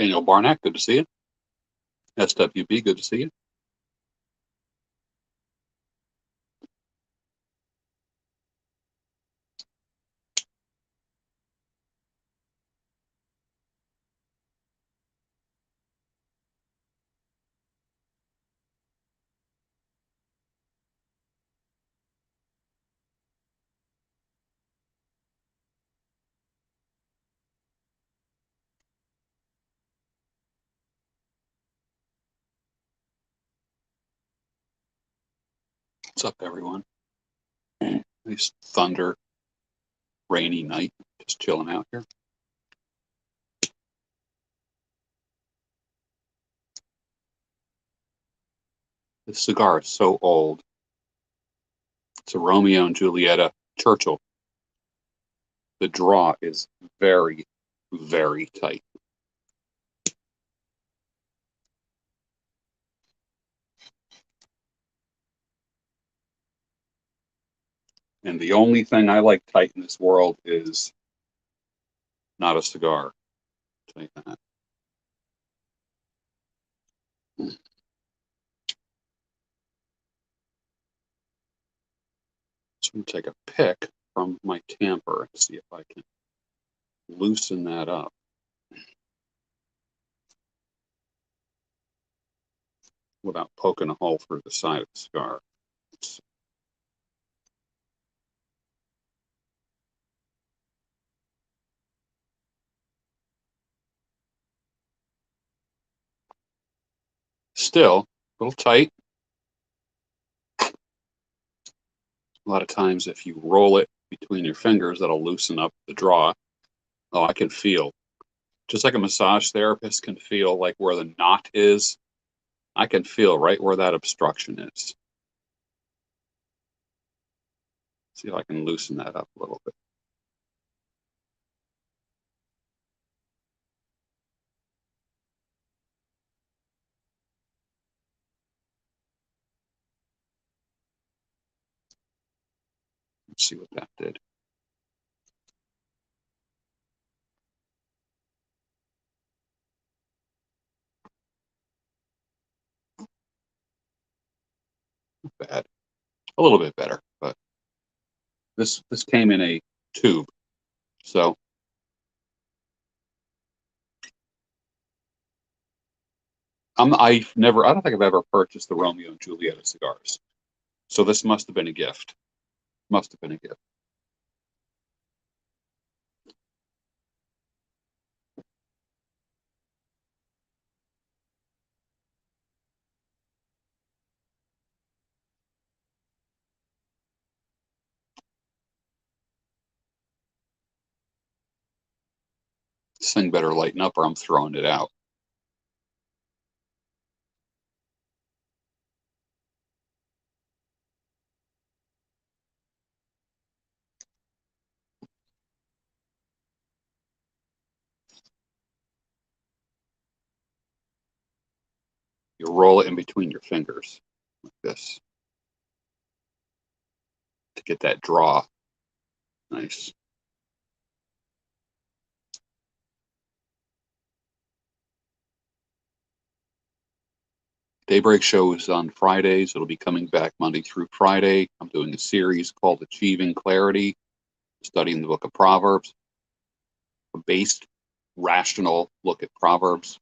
Daniel Barnack, good to see you. SWB, good to see you. What's up, everyone? Nice thunder, rainy night, just chilling out here. This cigar is so old. It's a Romeo and Julieta Churchill. The draw is very, very tight. And the only thing I like tight in this world is not a cigar. I'll tell you that. So I'm going to take a pick from my tamper and see if I can loosen that up. Without poking a hole through the side of the cigar. Still a little tight. A lot of times if you roll it between your fingers, that'll loosen up the draw. Oh, I can feel, just like a massage therapist can feel like where the knot is, I can feel right where that obstruction is. See if I can loosen that up a little bit. Let's see what that did. Not bad. A little bit better, but this came in a tube. So I don't think I've ever purchased the Romeo and Julieta cigars. So this must have been a gift. Must have been a gift. This thing better lighten up or I'm throwing it out. You roll it in between your fingers like this to get that draw. Nice. Daybreak show is on Fridays. It'll be coming back Monday through Friday. I'm doing a series called Achieving Clarity, studying the book of Proverbs, a based, rational look at Proverbs.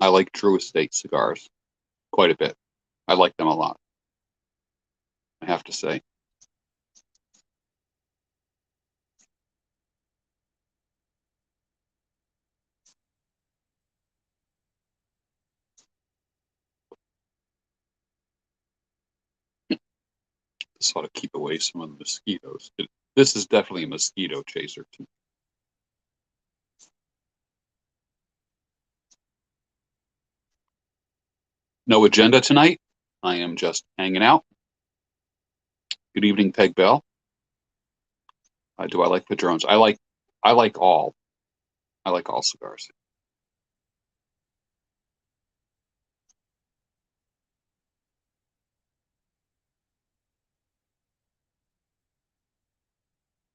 I like True Estate cigars quite a bit. I like them a lot, I have to say. This ought to keep away some of the mosquitoes. This is definitely a mosquito chaser too. No agenda tonight. I am just hanging out. Good evening, Peg Bell. Do I like Padrones? I like all. I like all cigars.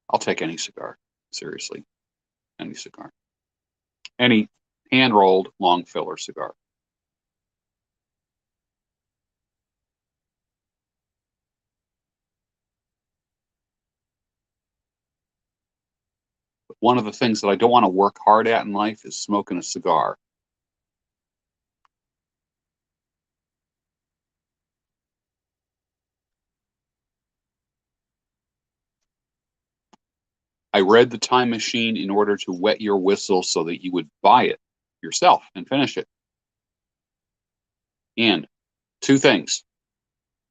I'll take any cigar, seriously. Any cigar. Any hand-rolled long filler cigar. But one of the things that I don't want to work hard at in life is smoking a cigar. I read The Time Machine in order to wet your whistle so that you would buy it yourself and finish it. And two things: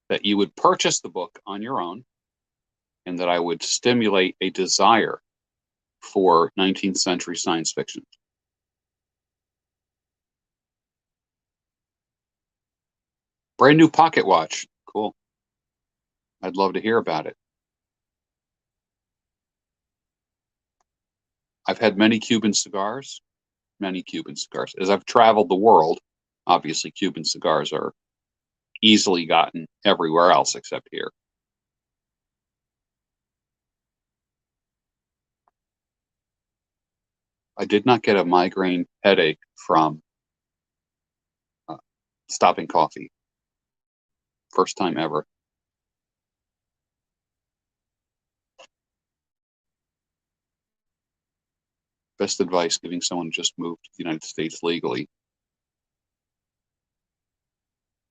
that you would purchase the book on your own, and that I would stimulate a desire for 19th century science fiction. Brand new pocket watch. Cool. I'd love to hear about it. I've had many Cuban cigars. As I've traveled the world, obviously Cuban cigars are easily gotten everywhere else except here. I did not get a migraine headache from stopping coffee. First time ever. Best advice giving someone who just moved to the United States legally: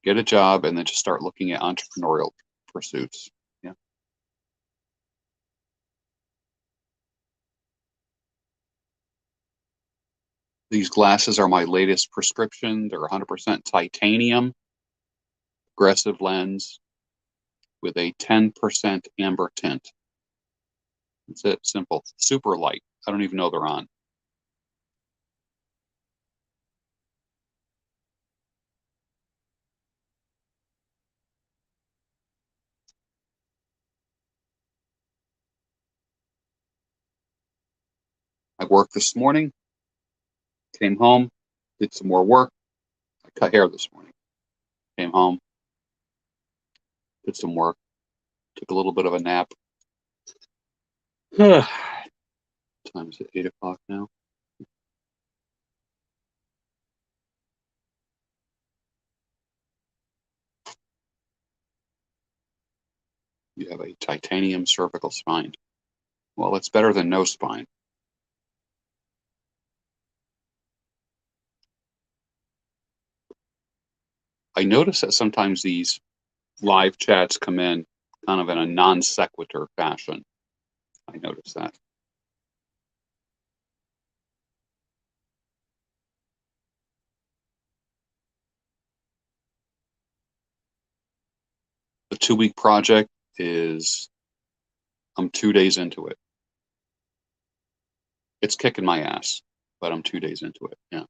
get a job and then just start looking at entrepreneurial pursuits. Yeah. These glasses are my latest prescription. They're 100% titanium, aggressive lens with a 10% amber tint. That's it. Simple. Super light. I don't even know they're on. I worked this morning, came home, did some more work. I cut hair this morning, came home, did some work, took a little bit of a nap. Time is it 8 o'clock now? You have a titanium cervical spine. Well, it's better than no spine. I notice that sometimes these live chats come in kind of in a non sequitur fashion. I notice that. The 2-week project is, I'm 2 days into it. It's kicking my ass, but I'm 2 days into it. Yeah.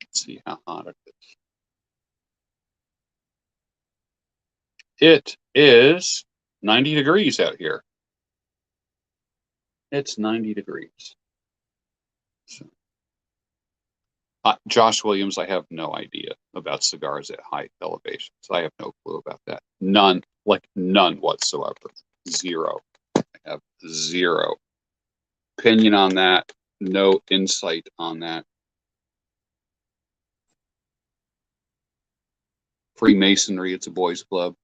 Let's see how hot it is. It is 90 degrees out here. It's 90 degrees. So, Josh Williams, I have no idea about cigars at high elevations. I have no clue about that. None whatsoever. Zero. I have zero opinion on that. No insight on that. Freemasonry, it's a boys' club.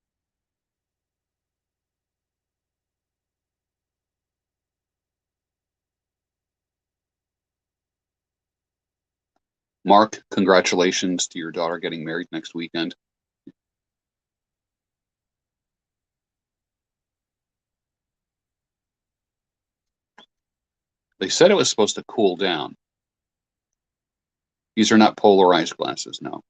Mark, congratulations to your daughter getting married next weekend. They said it was supposed to cool down. These are not polarized glasses, no.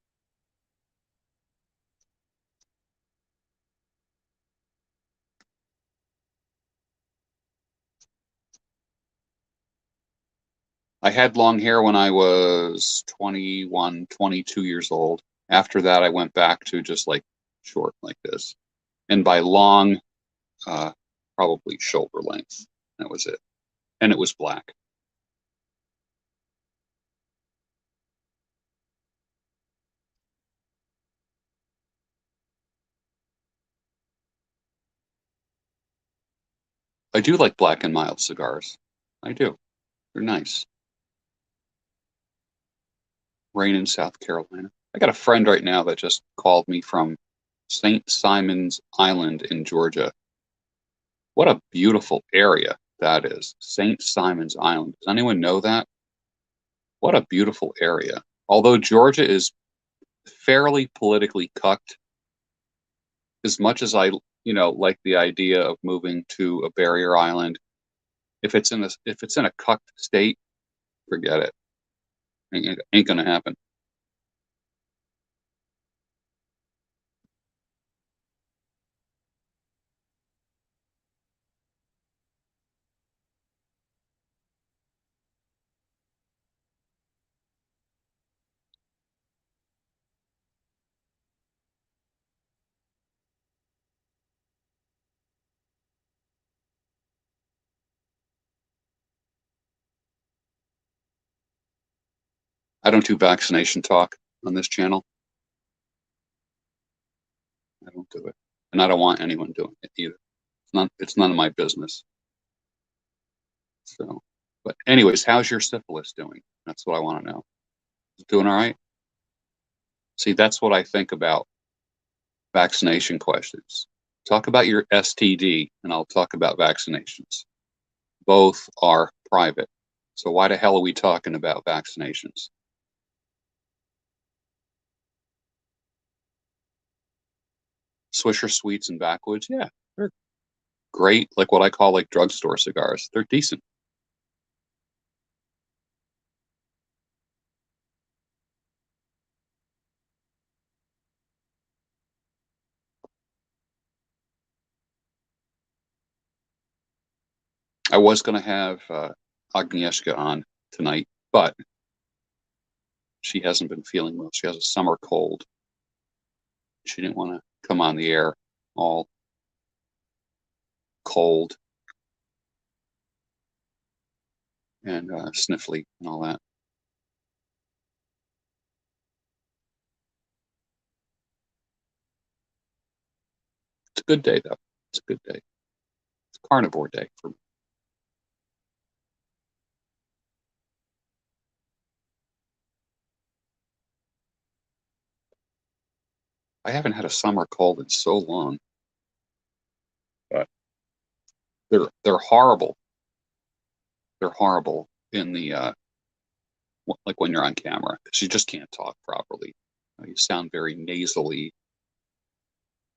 I had long hair when I was 21, 22 years old. After that, I went back to just like short like this. And by long, probably shoulder length. That was it. And it was black. I do like black and mild cigars. I do. They're nice. Rain in South Carolina. I got a friend right now that just called me from St. Simon's Island in Georgia. What a beautiful area that is. St. Simon's Island. Does anyone know that? What a beautiful area. Although Georgia is fairly politically cucked, as much as I, like the idea of moving to a barrier island, if it's in a cucked state, forget it. Ain't gonna happen. I don't do vaccination talk on this channel. I don't do it. And I don't want anyone doing it either. It's none of my business. So, but anyways, how's your syphilis doing? That's what I want to know. Is it doing all right? See, that's what I think about vaccination questions. Talk about your STD and I'll talk about vaccinations. Both are private. So why the hell are we talking about vaccinations? Swisher Sweets and Backwoods, yeah, they're great. Like what I call like drugstore cigars. They're decent. I was going to have Agnieszka on tonight, but she hasn't been feeling well. She has a summer cold. She didn't want to come on the air all cold and sniffly and all that. It's a good day, though. It's a good day. It's carnivore day for me. I haven't had a summer cold in so long, but they're horrible. They're horrible in the like when you're on camera because you just can't talk properly. You sound very nasally.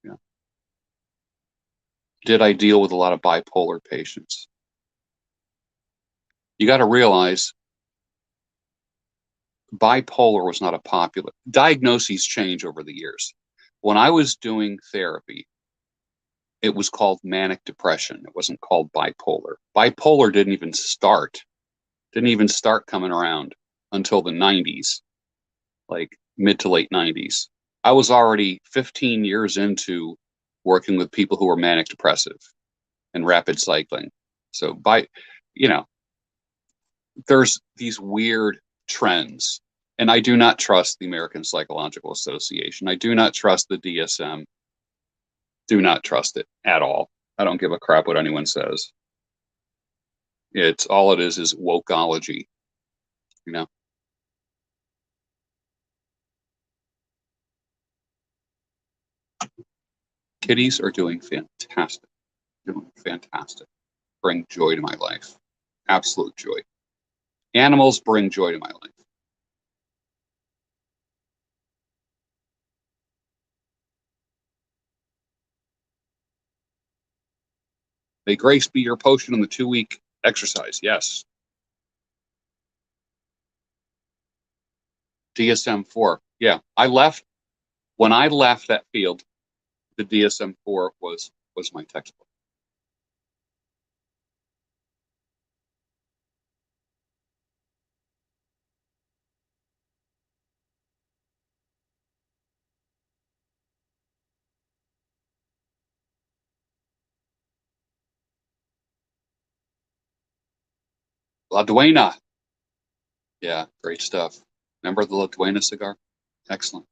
You Did I deal with a lot of bipolar patients? You got to realize bipolar was not a popular diagnoses change over the years. When I was doing therapy, it was called manic depression. It wasn't called bipolar. Bipolar didn't even start coming around until the 90s, like mid to late 90s. I was already 15 years into working with people who were manic depressive and rapid cycling. So you know, there's these weird trends. And I do not trust the American Psychological Association. I do not trust the DSM. Do not trust it at all. I don't give a crap what anyone says. It's all it is wokeology, you know. Kitties are doing fantastic. Doing fantastic. Bring joy to my life. Absolute joy. Animals bring joy to my life. May grace be your potion in the 2 week exercise. Yes. DSM 4. Yeah. When I left that field, the DSM 4 was my textbook. La Duena. Yeah, great stuff. Remember the La Duena cigar? Excellent.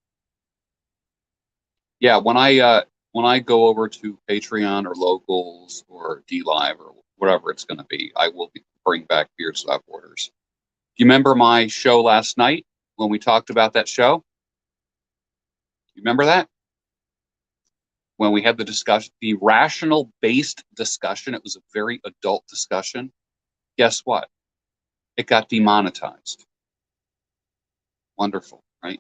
Yeah, when I go over to Patreon or Locals or D Live or whatever it's going to be, I will bring back beers without borders. Do you remember my show last night when we talked about that show? You remember that? When we had the discussion, the rational based discussion, it was a very adult discussion. Guess what? It got demonetized. Wonderful, right?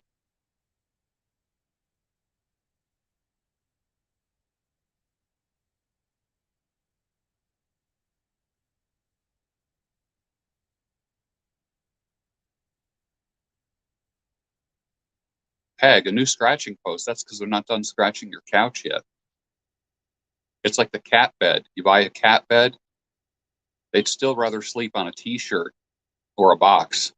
Peg, a new scratching post. That's because they're not done scratching your couch yet. It's like the cat bed. You buy a cat bed, they'd still rather sleep on a t-shirt or a box.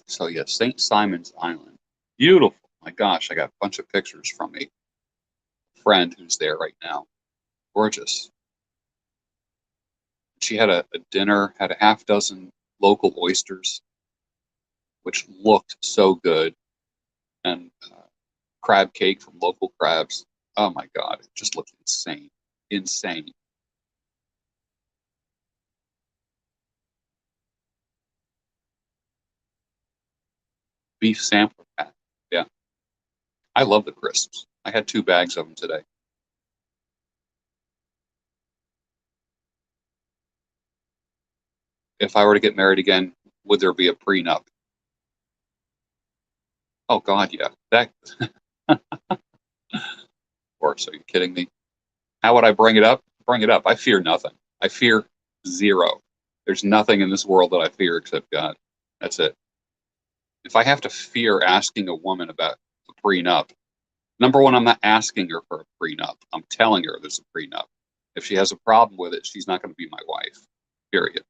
So yeah, St. Simon's Island. Beautiful. My gosh, I got a bunch of pictures from a friend who's there right now. Gorgeous. She had a dinner, had a half dozen local oysters, which looked so good, and crab cake from local crabs. Oh my God, it just looked insane. Insane. Beef sampler pack. Yeah, I love the crisps. I had 2 bags of them today. If I were to get married again, would there be a prenup? Oh God, yeah. That, of course. Are you kidding me? How would I bring it up? Bring it up. I fear nothing. I fear zero. There's nothing in this world that I fear except God. That's it. If I have to fear asking a woman about a prenup, number one, I'm not asking her for a prenup. I'm telling her there's a prenup. If she has a problem with it, she's not going to be my wife. Period.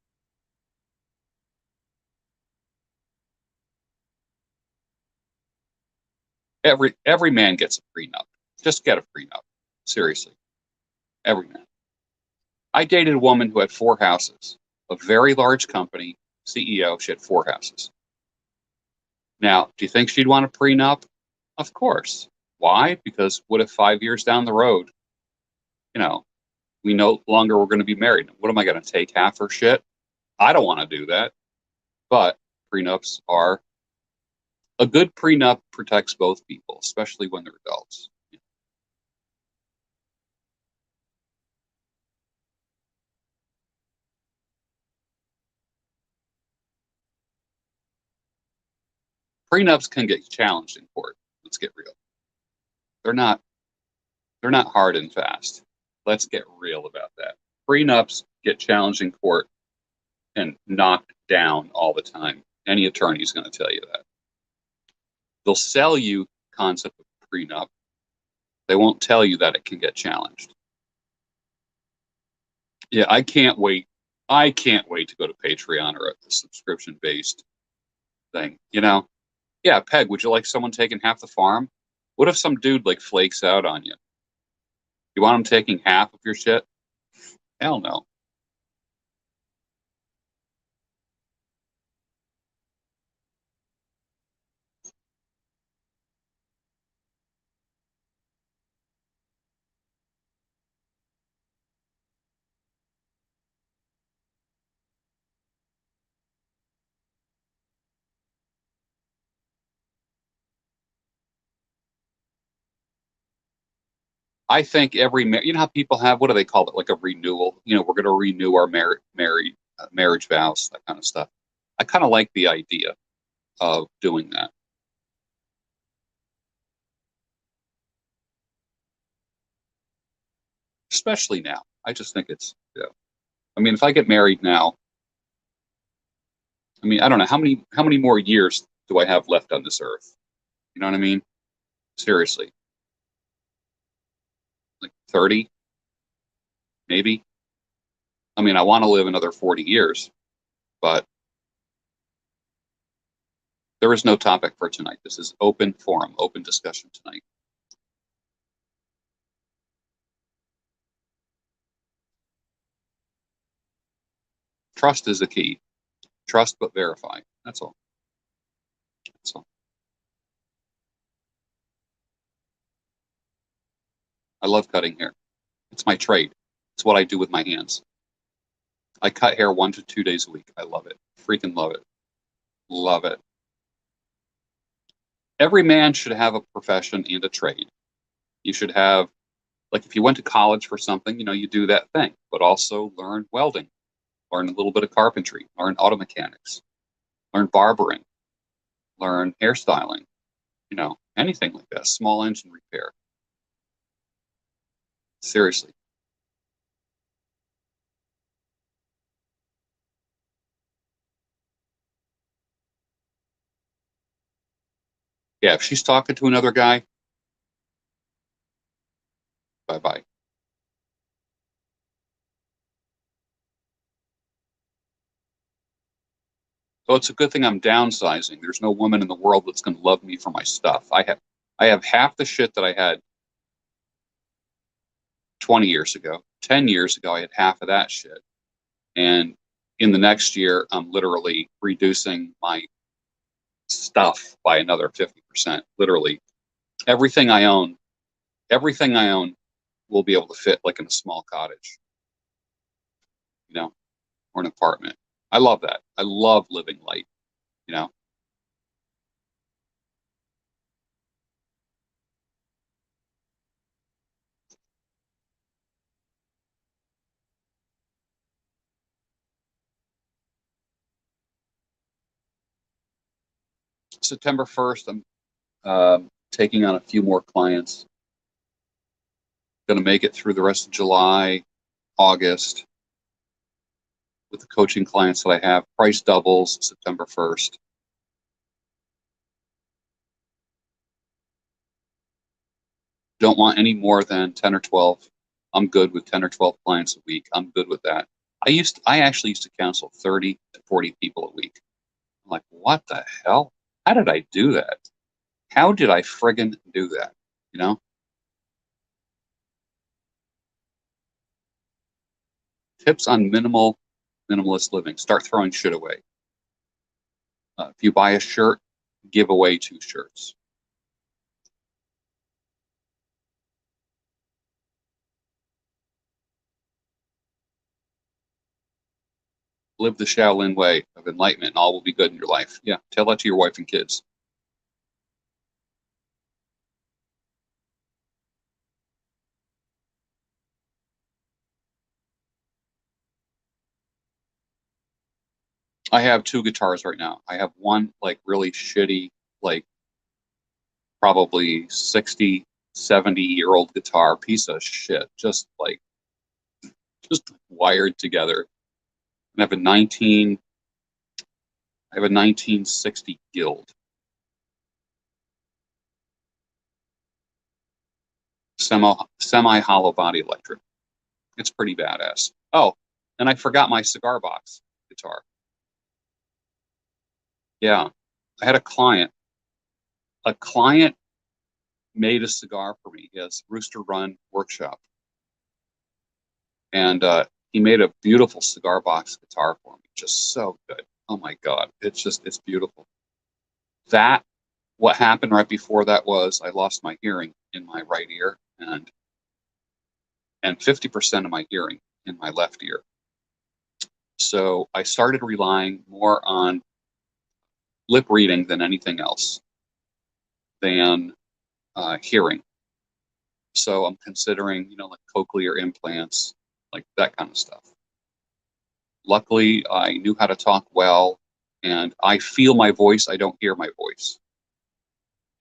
Every man gets a prenup. Just get a prenup. Seriously, every man. I dated a woman who had 4 houses, a very large company, CEO. She had 4 houses. Now, do you think she'd want a prenup? Of course. Why? Because what if 5 years down the road, you know, we no longer were going to be married? What am I going to take half her shit? I don't want to do that. But prenups are a good prenup protects both people, especially when they're adults. Prenups can get challenged in court. Let's get real. They're not they're not hard and fast. Let's get real about that. Prenups get challenged in court and knocked down all the time. Any attorney is going to tell you that. They'll sell you concept of prenup. They won't tell you that it can get challenged. Yeah, I can't wait. I can't wait to go to Patreon or a subscription based thing. Yeah, Peg, would you like someone taking half the farm? What if some dude like flakes out on you? You want him taking half of your shit? Hell no. I think you know how people have, what do they call it? Like a renewal. We're going to renew our marriage vows, that kind of stuff. I kind of like the idea of doing that. especially now. I just think it's, you know, I mean, if I get married now, I mean, I don't know how many more years do I have left on this earth? You know what I mean? Seriously, like 30, maybe. I mean, I want to live another 40 years, but there is no topic for tonight. This is open forum, open discussion tonight. Trust is the key. Trust but verify. That's all. That's all. I love cutting hair. It's my trade. It's what I do with my hands. I cut hair 1 to 2 days a week. I love it. Freaking love it. Love it. Every man should have a profession and a trade. You should have, like, if you went to college for something, you know, you do that thing, but also learn welding, learn a little bit of carpentry, learn auto mechanics, learn barbering, learn hairstyling, you know, anything like that, small engine repair. Seriously. Yeah, if she's talking to another guy, bye-bye. So it's a good thing I'm downsizing. There's no woman in the world that's going to love me for my stuff. I have half the shit that I had 20 years ago. 10 years ago, I had half of that shit. And in the next year, I'm literally reducing my stuff by another 50%. Literally, everything I own, everything I own will be able to fit like in a small cottage, you know, or an apartment. I love that. I love living light, you know. September 1st, I'm taking on a few more clients. Going to make it through the rest of July, August with the coaching clients that I have. Price doubles September 1st. Don't want any more than 10 or 12. I'm good with 10 or 12 clients a week. I'm good with that. I actually used to counsel 30 to 40 people a week. I'm like, what the hell? How did I do that? How did I friggin' do that? You know? Tips on minimalist living. Start throwing shit away. If you buy a shirt, give away 2 shirts. Live the Shaolin way of enlightenment and all will be good in your life. Yeah, tell that to your wife and kids. I have 2 guitars right now. I have one like really shitty, like probably 60, 70-year-old guitar, piece of shit, just wired together. And I have a 1960 Guild semi hollow body electric. It's pretty badass. Oh, and I forgot my cigar box guitar. Yeah, I had a client. A client made a cigar for me. He has Rooster Run Workshop, and he made a beautiful cigar box guitar for me. Just so good. Oh my God, it's beautiful. That what happened right before that was I lost my hearing in my right ear and 50% of my hearing in my left ear. So I started relying more on lip reading than anything else, than hearing. So I'm considering, you know, like cochlear implants, like that kind of stuff. Luckily, I knew how to talk well, and I feel my voice. I don't hear my voice.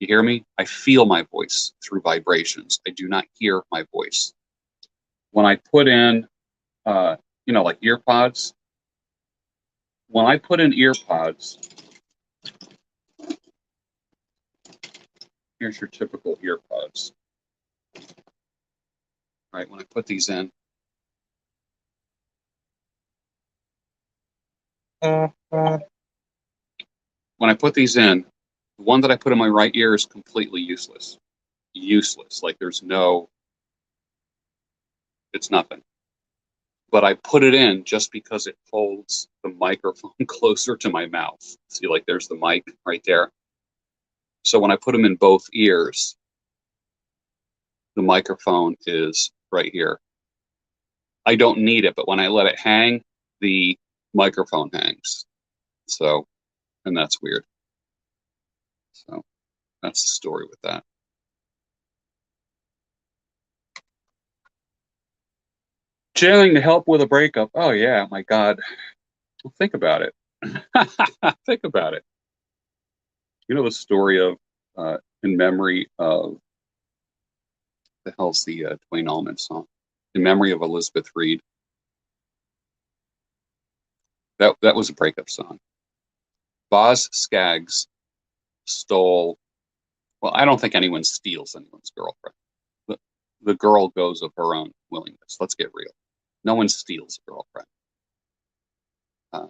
You hear me? I feel my voice through vibrations. I do not hear my voice. when I put in, like ear pods, when I put in ear pods, here's your typical ear pods, right? When I put these in, when I put these in, the one that I put in my right ear is completely useless. Useless. Like there's no, it's nothing. But I put it in just because it holds the microphone closer to my mouth. See, like there's the mic right there. So when I put them in both ears, the microphone is right here. I don't need it, but when I let it hang, the microphone hangs. So, and that's weird. So that's the story with that. Jailing to help with a breakup. Oh yeah, my God. Well, think about it. Think about it. You know the story of in memory of the hell's the Dwayne Allman song? In memory of Elizabeth Reed. That was a breakup song. Boz Scaggs stole. Well, I don't think anyone steals anyone's girlfriend. The girl goes of her own willingness. Let's get real. No one steals a girlfriend. Uh,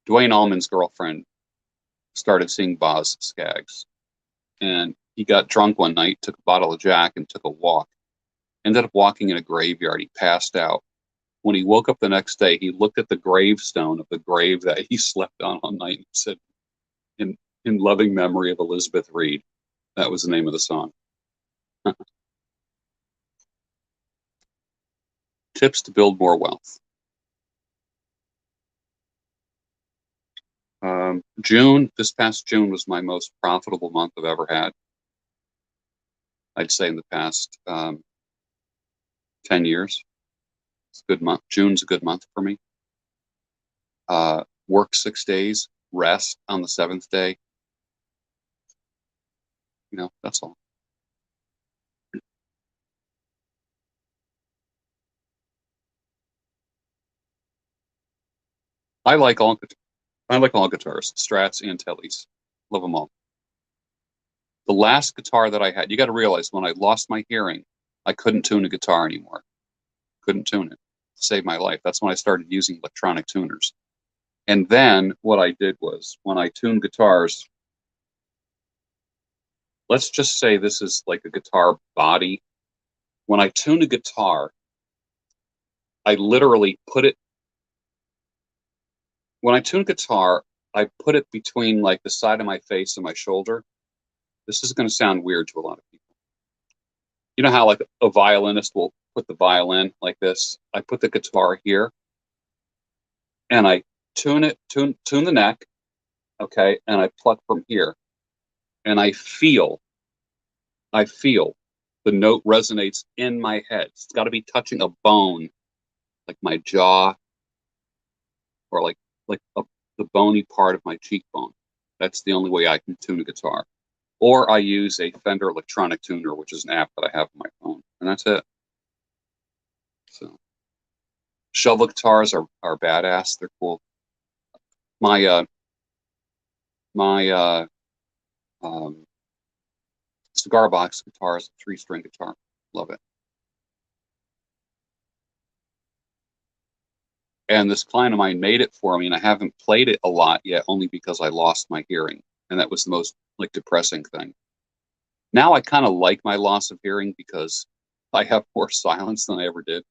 Dwayne Allman's girlfriend started seeing Boz Scaggs, and he got drunk one night, took a bottle of Jack, and took a walk. Ended up walking in a graveyard. He passed out. When he woke up the next day, he looked at the gravestone of the grave that he slept on all night and said, in loving memory of Elizabeth Reed. That was the name of the song. Tips to build more wealth. This past June was my most profitable month I've ever had. I'd say in the past 10 years. It's a good month. June's a good month for me. Work 6 days, rest on the seventh day. That's all. I like all guitars, Strats and Tellys. Love them all. The last guitar that I had, you got to realize when I lost my hearing, I couldn't tune a guitar anymore. Couldn't tune it. Saved my life. That's when I started using electronic tuners. And then what I did was when I tuned guitars, let's just say this is like a guitar body. When I tune a guitar, I literally put it, when I tune a guitar, I put it between like the side of my face and my shoulder. This is going to sound weird to a lot of people. You know how like a violinist will put the violin like this? I put the guitar here and I tune the neck, okay, and I pluck from here. And I feel the note resonates in my head. It's got to be touching a bone, like my jaw, or the bony part of my cheekbone. That's the only way I can tune a guitar. Or I use a Fender electronic tuner, which is an app that I have on my phone, and that's it. So shovel guitars are badass. They're cool. My my cigar box guitar is a 3-string guitar. Love it. And this client of mine made it for me, and I haven't played it a lot yet, only because I lost my hearing, and that was the most like depressing thing. Now I kind of like my loss of hearing because I have more silence than I ever did.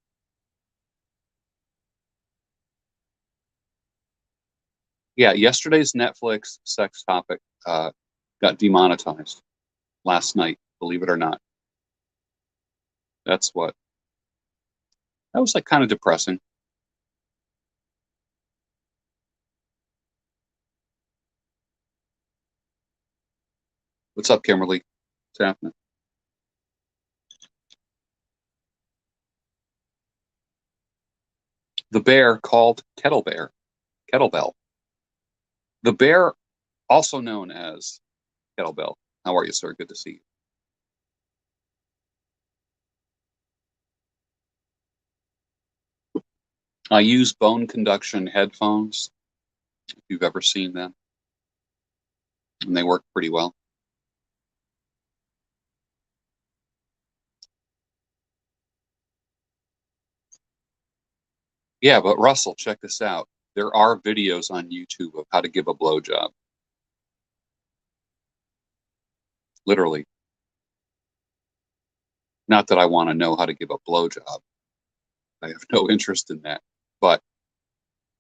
Yeah, yesterday's Netflix sex topic got demonetized last night, believe it or not. That's what. That was like kind of depressing. What's up, Kimberly? What's happening? The bear called Kettlebell. The bear, also known as Kettlebell. How are you, sir? Good to see you. I use bone conduction headphones, if you've ever seen them, and they work pretty well. Yeah, but Russell, check this out. There are videos on YouTube of how to give a blowjob. Literally. Not that I want to know how to give a blowjob. I have no interest in that. But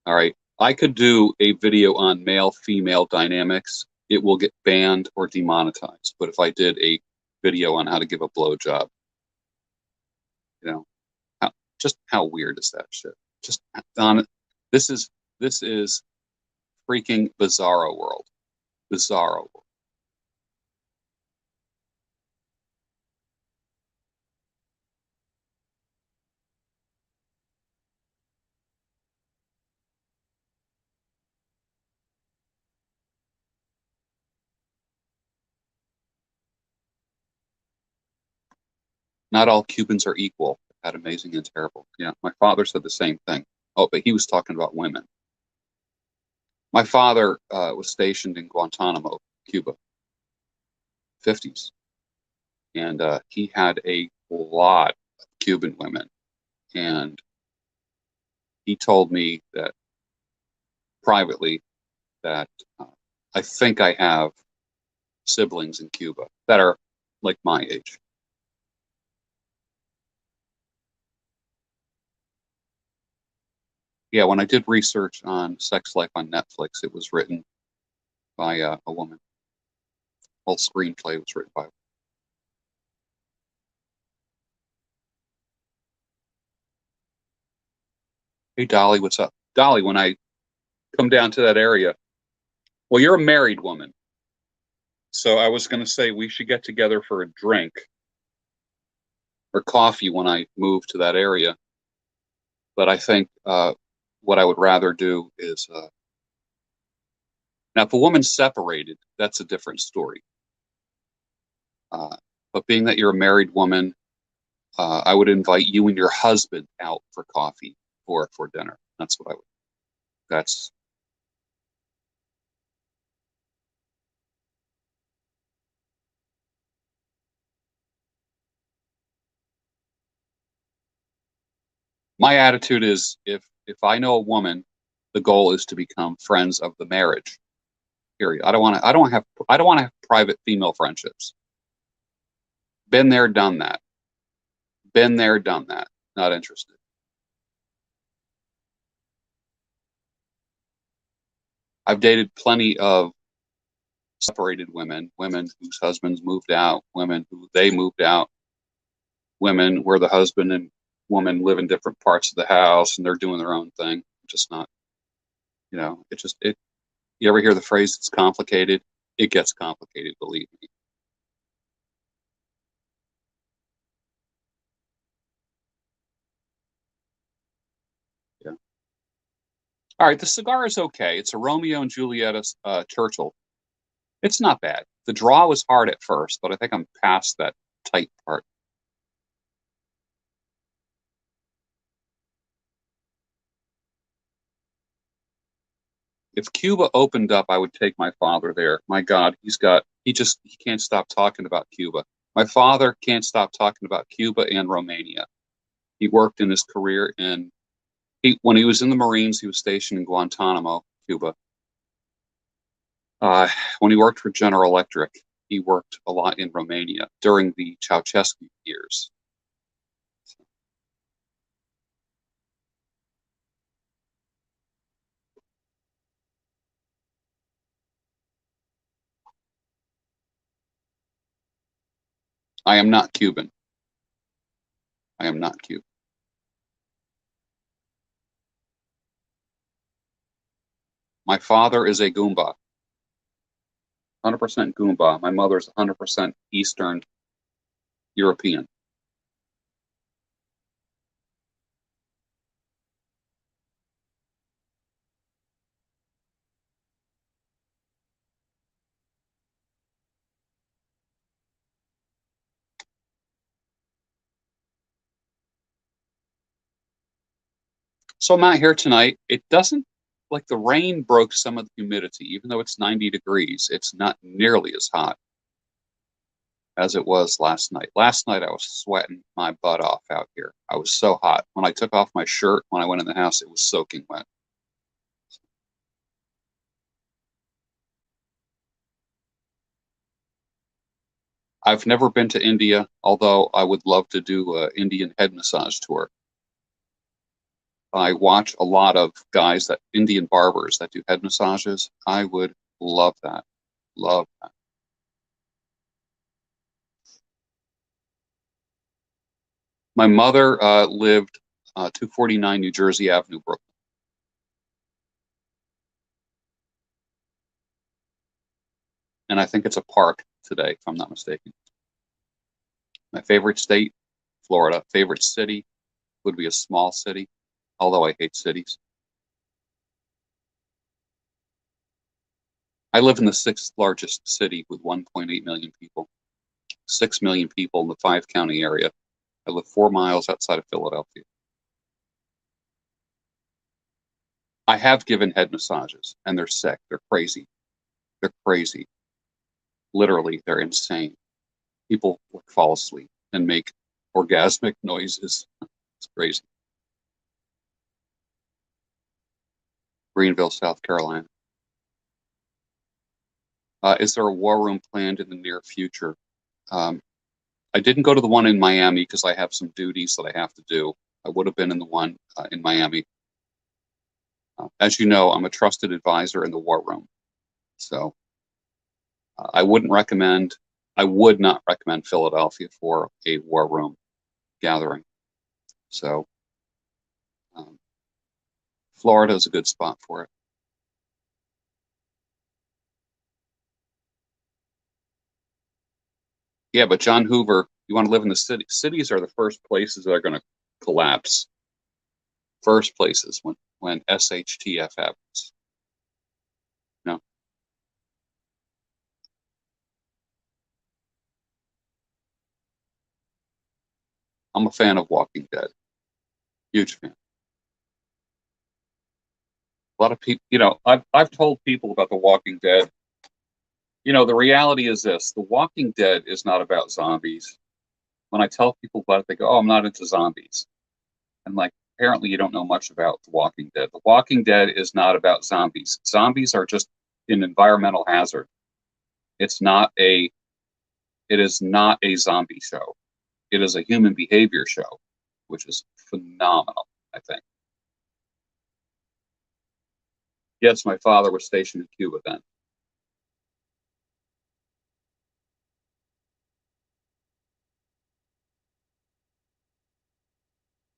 all right, I could do a video on male-female dynamics. It will get banned or demonetized. But if I did a video on how to give a blowjob, you know, how, just how weird is that shit? Just on this is this is freaking bizarro world. Bizarro world. Not all Cubans are equal. That amazing and terrible. Yeah, my father said the same thing. Oh, but he was talking about women. My father was stationed in Guantanamo, Cuba, 50s, and he had a lot of Cuban women. And he told me that privately that I think I have siblings in Cuba that are like my age. Yeah, when I did research on sex life on Netflix, it was written by a woman. Whole screenplay was written by. Hey, Dolly, what's up? Dolly, when I come down to that area, well, you're a married woman. So I was going to say we should get together for a drink or coffee when I move to that area. But I think what I would rather do is now, if a woman's separated, that's a different story. Uh, but being that you're a married woman, I would invite you and your husband out for coffee or for dinner. That's what I would. That's my attitude is if I know a woman, the goal is to become friends of the marriage. Period. I don't want to have private female friendships. Been there, done that. Been there, done that. Not interested. I've dated plenty of separated women, women whose husbands moved out, women who they moved out, women where the husband and woman live in different parts of the house and they're doing their own thing. Just not, it just it. You ever hear the phrase "it's complicated"? It gets complicated, believe me. Yeah. All right, the cigar is okay. It's a Romeo and Juliet Churchill. It's not bad. The draw was hard at first, but I think I'm past that tight part. If Cuba opened up, I would take my father there. My God, he can't stop talking about Cuba. My father can't stop talking about Cuba and Romania. He worked in his career when he was in the Marines, he was stationed in Guantanamo, Cuba. Uh, when he worked for General Electric, he worked a lot in Romania during the Ceausescu years. I am not Cuban. I am not Cuban. My father is a Goomba, 100% Goomba. My mother is 100% Eastern European. So I'm out here tonight. It doesn't, like, the rain broke some of the humidity. Even though it's 90 degrees, it's not nearly as hot as it was last night. Last night I was sweating my butt off out here. I was so hot. When I took off my shirt, when I went in the house, it was soaking wet. I've never been to India, although I would love to do an Indian head massage tour. I watch a lot of guys, that Indian barbers that do head massages. I would love that. Love that. My mother lived 249 New Jersey Avenue, Brooklyn. And I think it's a park today, if I'm not mistaken. My favorite state, Florida. Favorite city would be a small city, although I hate cities. I live in the sixth largest city with 1.8 million people, 6 million people in the five-county area. I live 4 miles outside of Philadelphia. I have given head massages, and they're sick. They're crazy. They're crazy. Literally, they're insane. People fall asleep and make orgasmic noises. It's crazy. Greenville, South Carolina. Is there a war room planned in the near future? Um, I didn't go to the one in Miami because I have some duties that I have to do. I would have been in the one in Miami. As you know, I'm a trusted advisor in the war room. So I wouldn't recommend, I would not recommend Philadelphia for a war room gathering. So um, Florida is a good spot for it. Yeah, but John Hoover, you want to live in the city. Cities are the first places that are going to collapse. First places when SHTF happens. No, I'm a fan of Walking Dead. Huge fan. A lot of people, I've told people about The Walking Dead. The reality is this: The Walking Dead is not about zombies. When I tell people about it, they go, "Oh, I'm not into zombies." And like, apparently, you don't know much about The Walking Dead. The Walking Dead is not about zombies. Zombies are just an environmental hazard. It's not a. It is not a zombie show. It is a human behavior show, which is phenomenal, I think. Yes, my father was stationed in Cuba then.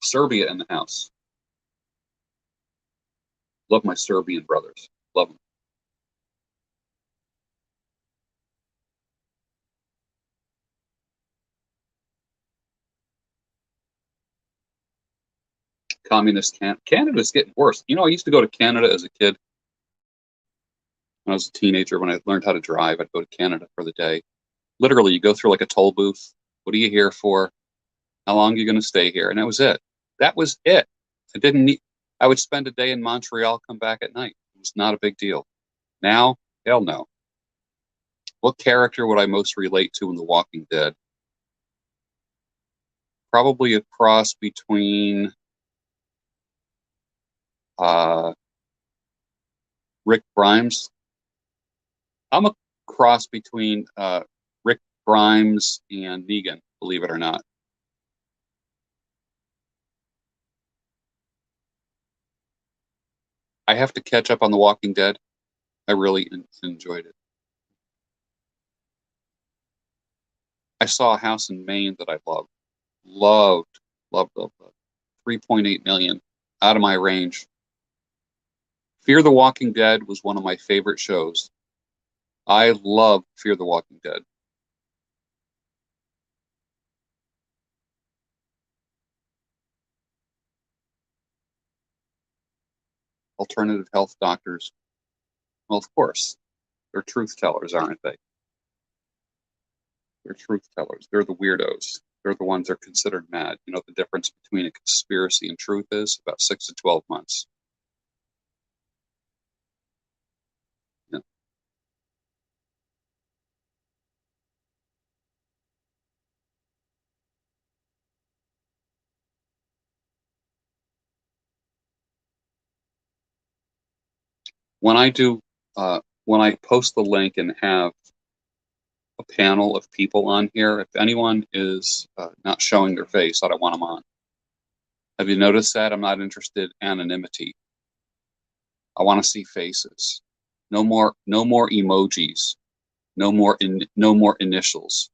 Serbia in the house. Love my Serbian brothers. Love them. Canada's getting worse. I used to go to Canada as a kid when I was a teenager. When I learned how to drive, I'd go to Canada for the day. Literally, you go through like a toll booth. What are you here for? How long are you going to stay here? And that was it. That was it. I didn't need. I would spend a day in Montreal, come back at night. It was not a big deal. Now, hell no. What character would I most relate to in The Walking Dead? Probably a cross between uh, Rick Grimes. I'm a cross between Rick Grimes and Negan, believe it or not. I have to catch up on The Walking Dead. I really enjoyed it. I saw a house in Maine that I loved. Loved, loved, loved, loved. 3.8 million, out of my range. Fear the Walking Dead was one of my favorite shows. I love Fear the Walking Dead. Alternative health doctors. Well, of course, they're truth tellers, aren't they? They're truth tellers. They're the weirdos. They're the ones that are considered mad. You know, the difference between a conspiracy and truth is about 6 to 12 months. Yeah. When I post the link and have a panel of people on here, if anyone is not showing their face, I don't want them on. Have you noticed that? I'm not interested in anonymity. I want to see faces. No more emojis. No more initials.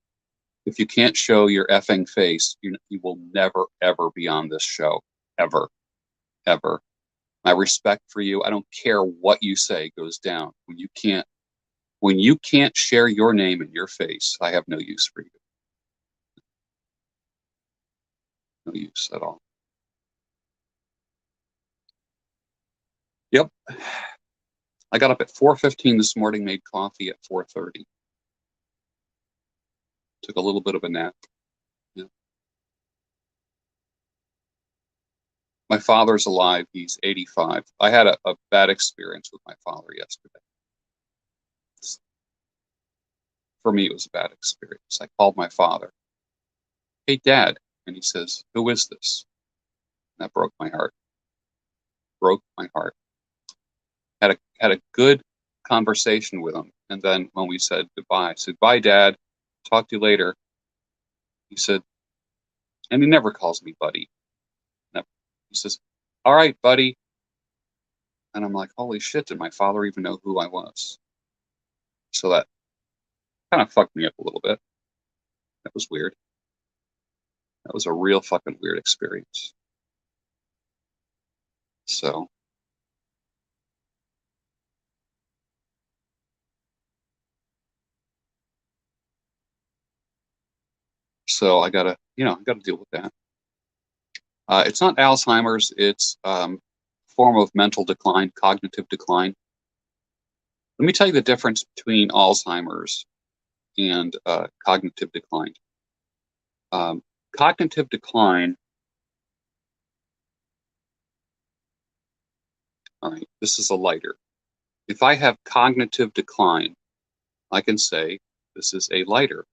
If you can't show your effing face, you will never ever be on this show, ever, ever. My respect for you, I don't care what you say, goes down. When you can't share your name and your face, I have no use for you. No use at all. Yep. I got up at 4:15 this morning, made coffee at 4:30. Took a little bit of a nap. Yeah. My father's alive. He's 85. I had a bad experience with my father yesterday. For me, it was a bad experience. I called my father. Hey, Dad. And he says, who is this? And that broke my heart. Broke my heart. Had a good conversation with him. And then when we said goodbye, I said, bye, Dad. Talk to you later. He said, and he never calls me buddy. Never. He says, all right, buddy. And I'm like, holy shit, did my father even know who I was? So that kind of fucked me up a little bit. That was weird. That was a real fucking weird experience. So I gotta deal with that. It's not Alzheimer's. It's form of mental decline, cognitive decline. Let me tell you the difference between Alzheimer's and cognitive decline. Cognitive decline. All right, this is a lighter. If I have cognitive decline, I can say this is a lighter.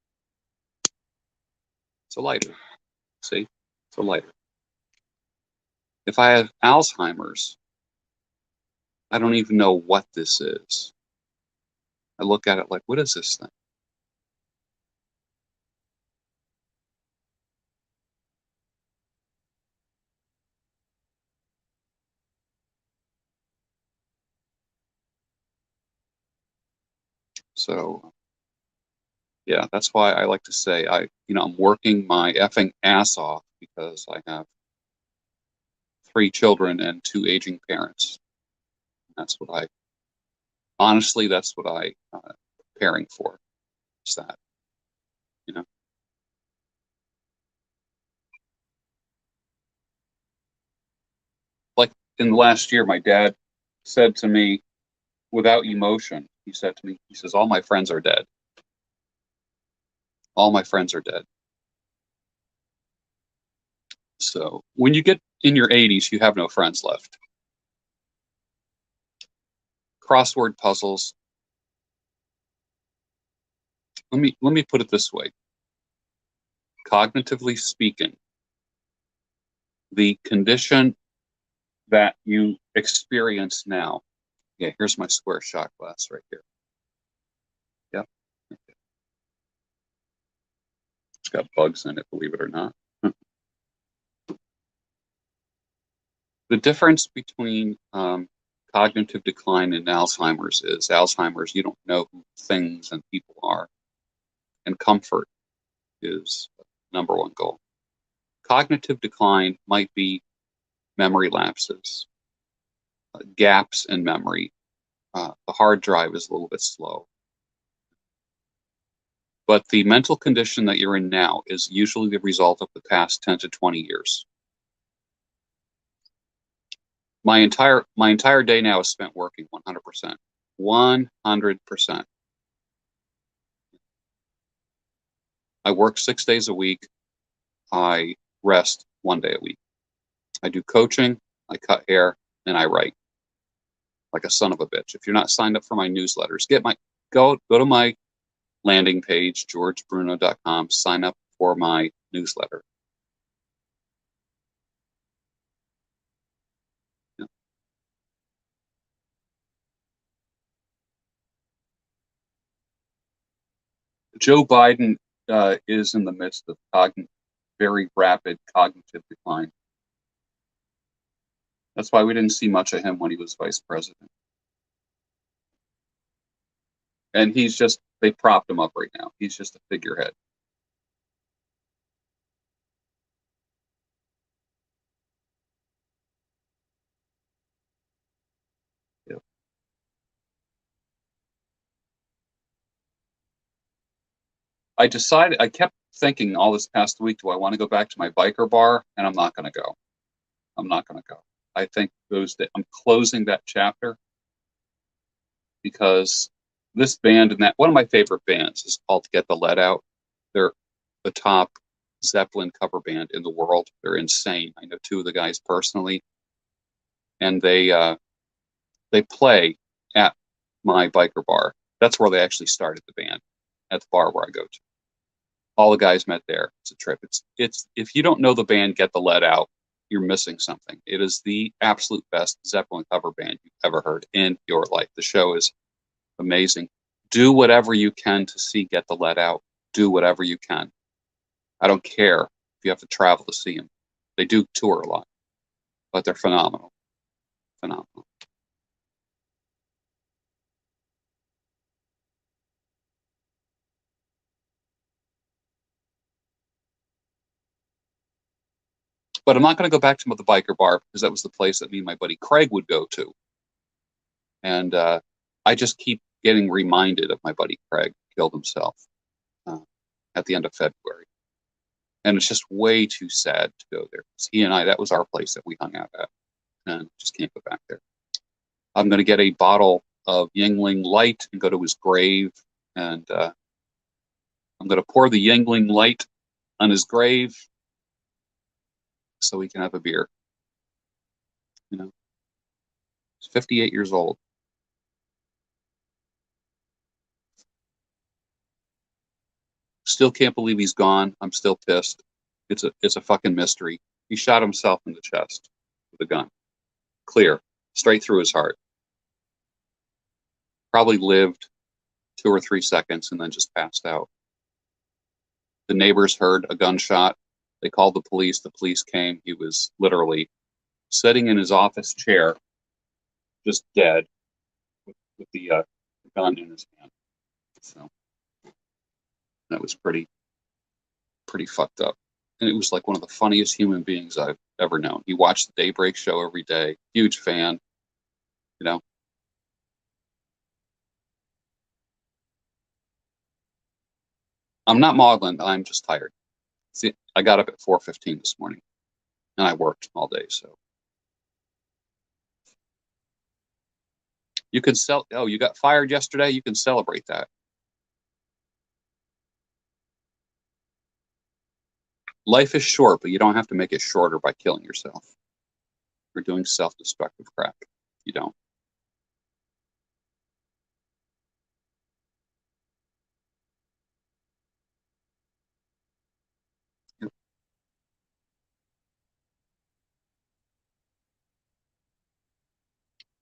It's a lighter. See, it's a lighter. If I have Alzheimer's, I don't even know what this is. I look at it like, what is this thing? So yeah, that's why I like to say I'm working my effing ass off because I have 3 children and 2 aging parents. That's what I preparing for. Is that, you know, like in the last year, my dad said to me without emotion, he said to me, he says, all my friends are dead. All my friends are dead. So when you get in your 80s, you have no friends left. Crossword puzzles. Let me put it this way. Cognitively speaking, the condition that you experience now. Yeah, here's my square shot glass right here. Yeah. Okay. It's got bugs in it, believe it or not. The difference between cognitive decline and Alzheimer's is Alzheimer's, you don't know who things and people are. And comfort is number one goal. Cognitive decline might be memory lapses, gaps in memory. The hard drive is a little bit slow. But the mental condition that you're in now is usually the result of the past 10 to 20 years. My entire day now is spent working 100%. 100%. I work 6 days a week. I rest 1 day a week. I do coaching, I cut hair, and I write like a son of a bitch. If you're not signed up for my newsletters, go to my landing page, georgebruno.com, sign up for my newsletter. Yeah. Joe Biden is in the midst of very rapid cognitive decline. That's why we didn't see much of him when he was vice president. And they propped him up right now. He's just a figurehead. Yeah. I kept thinking all this past week, do I want to go back to my biker bar? And I'm not going to go. I'm not going to go. I think I'm closing that chapter because this band one of my favorite bands is called Get the Lead Out. They're the top Zeppelin cover band in the world. They're insane. I know two of the guys personally, and they play at my biker bar. That's where they actually started the band, at the bar where I go to. All the guys met there. It's a trip. It's if you don't know the band Get the Lead Out, you're missing something. It is the absolute best Zeppelin cover band you've ever heard in your life. The show is amazing. Do whatever you can to see Get the Lead Out. Do whatever you can. I don't care if you have to travel to see them. They do tour a lot, but they're phenomenal. Phenomenal. But I'm not going to go back to the biker bar because that was the place that me and my buddy Craig would go to. And I just keep getting reminded of my buddy Craig killed himself uh, at the end of February. And it's just way too sad to go there. He and I, that was our place that we hung out at. And just can't go back there. I'm going to get a bottle of Yingling Light and go to his grave. And I'm going to pour the Yingling Light on his grave so we can have a beer. You know, he's 58 years old. Still can't believe he's gone. I'm still pissed. It's a fucking mystery. He shot himself in the chest with a gun. Clear, straight through his heart. Probably lived 2 or 3 seconds and then just passed out. The neighbors heard a gunshot. They called the police. The police came. He was literally sitting in his office chair, just dead, with the gun in his hand. So that was pretty fucked up. And it was like one of the funniest human beings I've ever known. He watched the Daybreak show every day. Huge fan. You know. I'm not maudlin. I'm just tired. See, I got up at 4:15 this morning, and I worked all day. So you can Oh, you got fired yesterday. You can celebrate that. Life is short, but you don't have to make it shorter by killing yourself or doing self-destructive crap. You don't.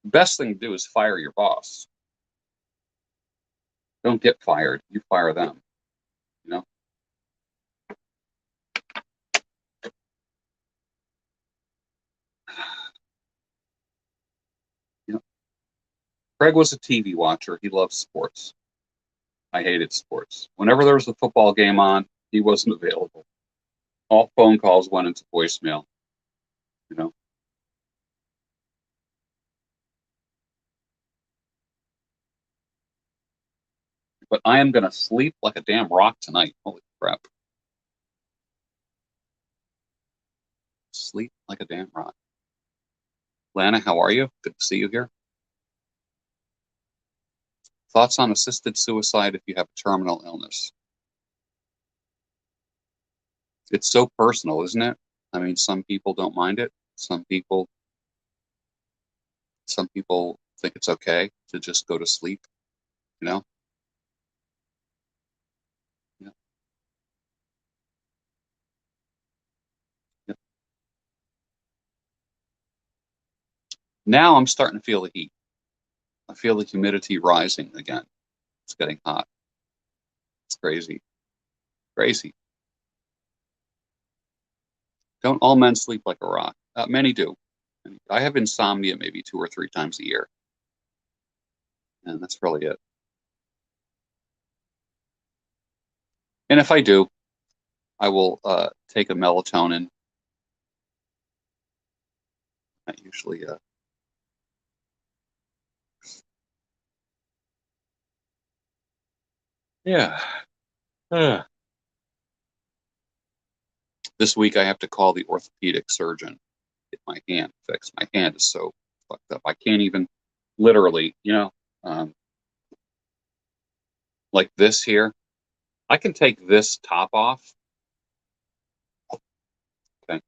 The best thing to do is fire your boss. Don't get fired. You fire them. You know. You know. Craig was a TV watcher. He loved sports. I hated sports. Whenever there was a football game on, he wasn't available. All phone calls went into voicemail. You know. But I am gonna sleep like a damn rock tonight. Holy crap! Sleep like a damn rock. Lana, how are you? Good to see you here. Thoughts on assisted suicide if you have a terminal illness? It's so personal, isn't it? I mean, some people don't mind it. Some people think it's okay to just go to sleep, you know? Yeah. Yeah. Now I'm starting to feel the heat. I feel the humidity rising again. It's getting hot. It's crazy. Crazy. Don't all men sleep like a rock? Many do. I have insomnia maybe 2 or 3 times a year, and that's really it. And if I do, I will take a melatonin. I usually, yeah. Uh, this week I have to call the orthopedic surgeon, get my hand fixed. My hand is so fucked up. I can't even literally, um, like this here. I can take this top off, okay?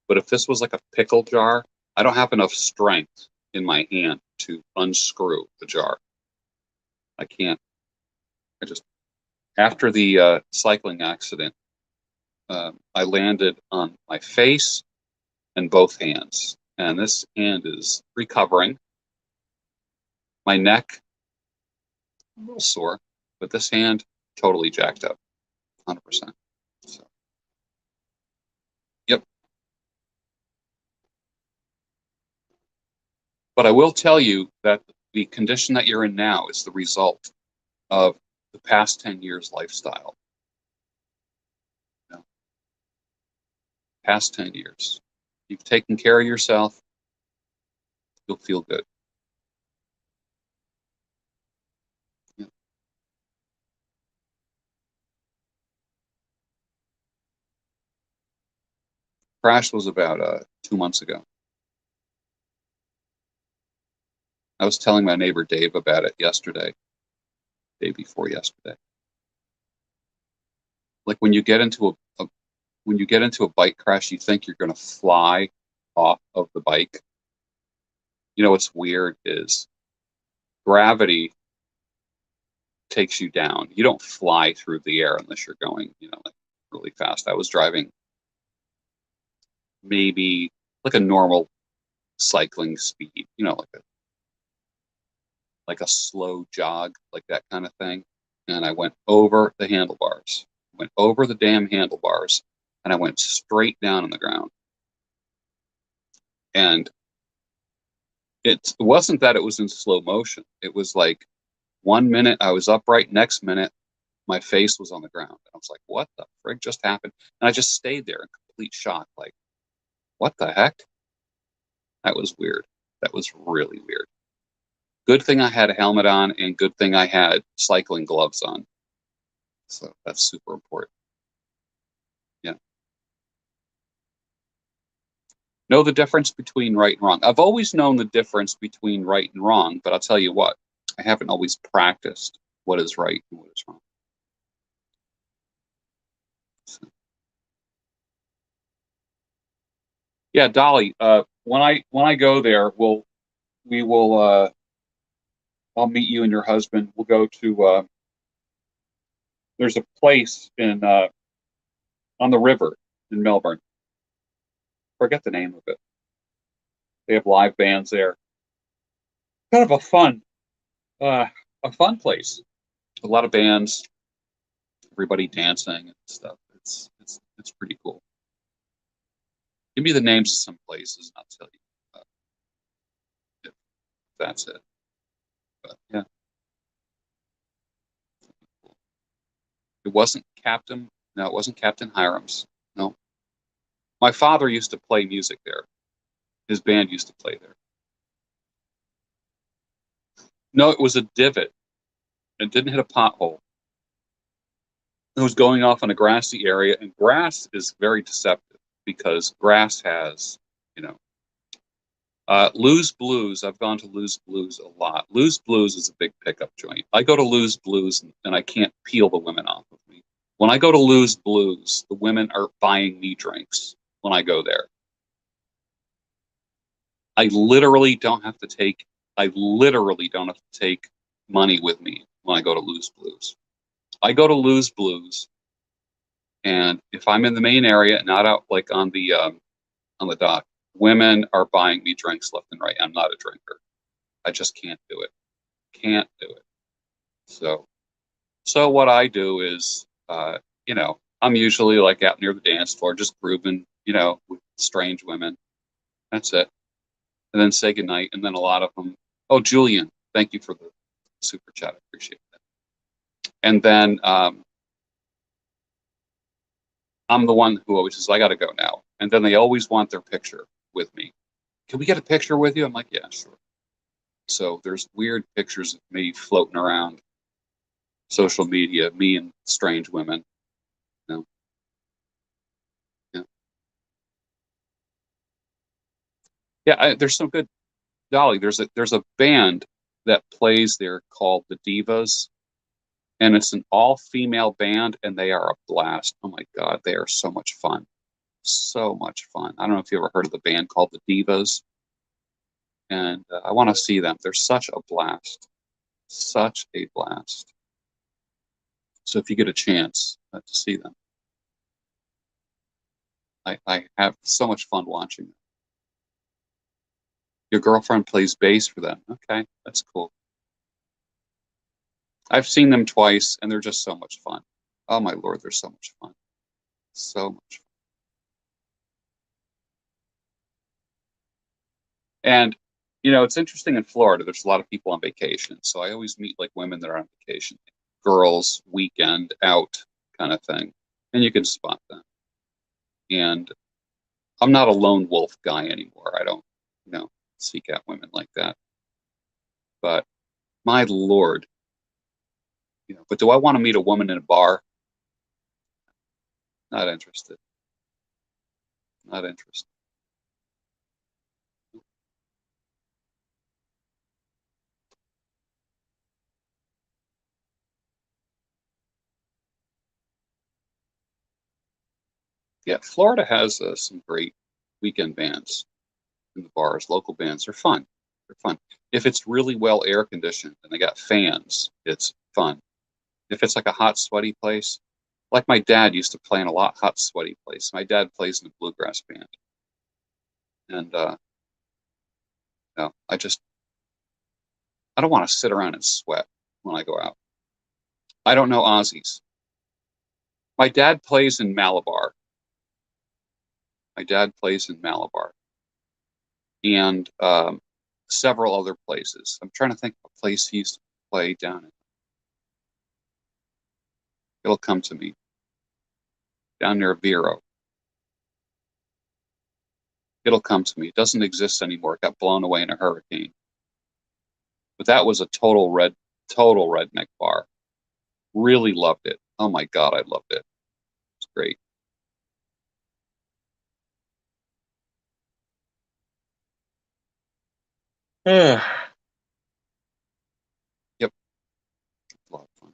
But if this was like a pickle jar, I don't have enough strength in my hand to unscrew the jar. I can't. I just After the cycling accident, I landed on my face and both hands, and this hand is recovering. My neck a little sore, but this hand totally jacked up, 100%. So, yep. But I will tell you that the condition that you're in now is the result of the past 10 years lifestyle. You know, past 10 years. You've taken care of yourself, you'll feel good. Yeah. Crash was about 2 months ago. I was telling my neighbor Dave about it yesterday, day before yesterday. Like when you get into a bike crash, you think you're going to fly off of the bike. You know what's weird is gravity takes you down. You don't fly through the air unless you're going, like really fast. I was driving maybe like a normal cycling speed, like a slow jog, like that kind of thing. And I went over the handlebars, went over the damn handlebars, and I went straight down on the ground. And it wasn't that it was in slow motion. It was like 1 minute I was upright, next minute my face was on the ground. I was like, what the frig just happened? And I just stayed there in complete shock, like, what the heck? That was weird. That was really weird. Good thing I had a helmet on, and good thing I had cycling gloves on. So that's super important. Yeah. Know the difference between right and wrong. I've always known the difference between right and wrong, but I'll tell you what, I haven't always practiced what is right and what is wrong. So, yeah, Dolly, when I go there, we will I'll meet you and your husband. We'll go to there's a place in on the river in Melbourne. Forget the name of it. They have live bands there. Kind of uh, a fun place. A lot of bands, everybody dancing and stuff. It's pretty cool. Give me the names of some places, and I'll tell you if that's it. But yeah, it wasn't Captain. No, it wasn't Captain Hiram's. No, my father used to play music there. His band used to play there. No, it was a divot. It didn't hit a pothole. It was going off on a grassy area, and grass is very deceptive because grass has, you know, Lou's Blues. I've gone to Lou's Blues a lot. Lou's Blues is a big pickup joint. I go to Lou's Blues and I can't peel the women off of me. When I go to Lou's Blues, the women are buying me drinks when I go there. I literally don't have to take money with me when I go to Lou's Blues. I go to Lou's Blues, and if I'm in the main area, not out like on the dock, women are buying me drinks left and right. I'm not a drinker. I just can't do it. Can't do it. So what I do is, I'm usually like out near the dance floor, just grooving, with strange women. That's it. And then say goodnight. And then a lot of them, oh, Julian, thank you for the super chat. I appreciate that. And then I'm the one who always says, I got to go now. And then they always want their picture with me. Can we get a picture with you? I'm like, yeah, sure. So there's weird pictures of me floating around social media, me and strange women. Yeah. Yeah, there's some good Dolly. There's a band that plays there called the Divas, and it's an all-female band, and they are a blast. Oh my God, they are so much fun. So much fun. I don't know if you ever heard of the band called the Divas, and I want to see them. They're such a blast. Such a blast. So if you get a chance to see them, I have so much fun watching them. Your girlfriend plays bass for them. Okay, that's cool. I've seen them twice, and they're just so much fun. Oh my Lord, they're so much fun. So much fun. And, it's interesting in Florida, there's a lot of people on vacation. So I always meet like women that are on vacation, girls, weekend out kind of thing. And you can spot them. And I'm not a lone wolf guy anymore. I don't, seek out women like that. But my Lord, but do I want to meet a woman in a bar? Not interested. Not interested. Yeah, Florida has some great weekend bands in the bars. Local bands are fun. They're fun. If it's really well air conditioned and they got fans, it's fun. If it's like a hot, sweaty place, like my dad used to play in a hot, sweaty place. My dad plays in a bluegrass band, and I don't want to sit around and sweat when I go out. I don't know Aussies. My dad plays in Malabar. My dad plays in Malabar, and several other places. I'm trying to think of a place he used to play down in. It'll come to me. Down near Vero. It'll come to me. It doesn't exist anymore. It got blown away in a hurricane. But that was a total redneck bar. Really loved it. Oh my God, I loved it. It's great. Yep. A lot of fun.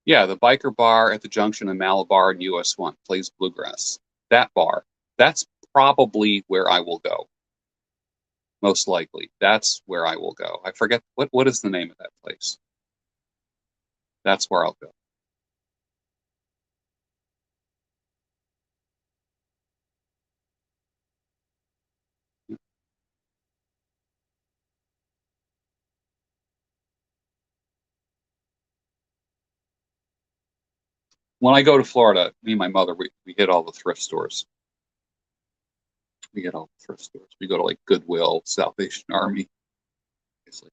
Yeah, the biker bar at the junction of Malabar and US 1 plays bluegrass. That bar. That's probably where I will go. Most likely. That's where I will go. I forget what is the name of that place. That's where I'll go. When I go to Florida, me and my mother, we hit all the thrift stores. We hit all the thrift stores. We go to like Goodwill, Salvation Army. It's like,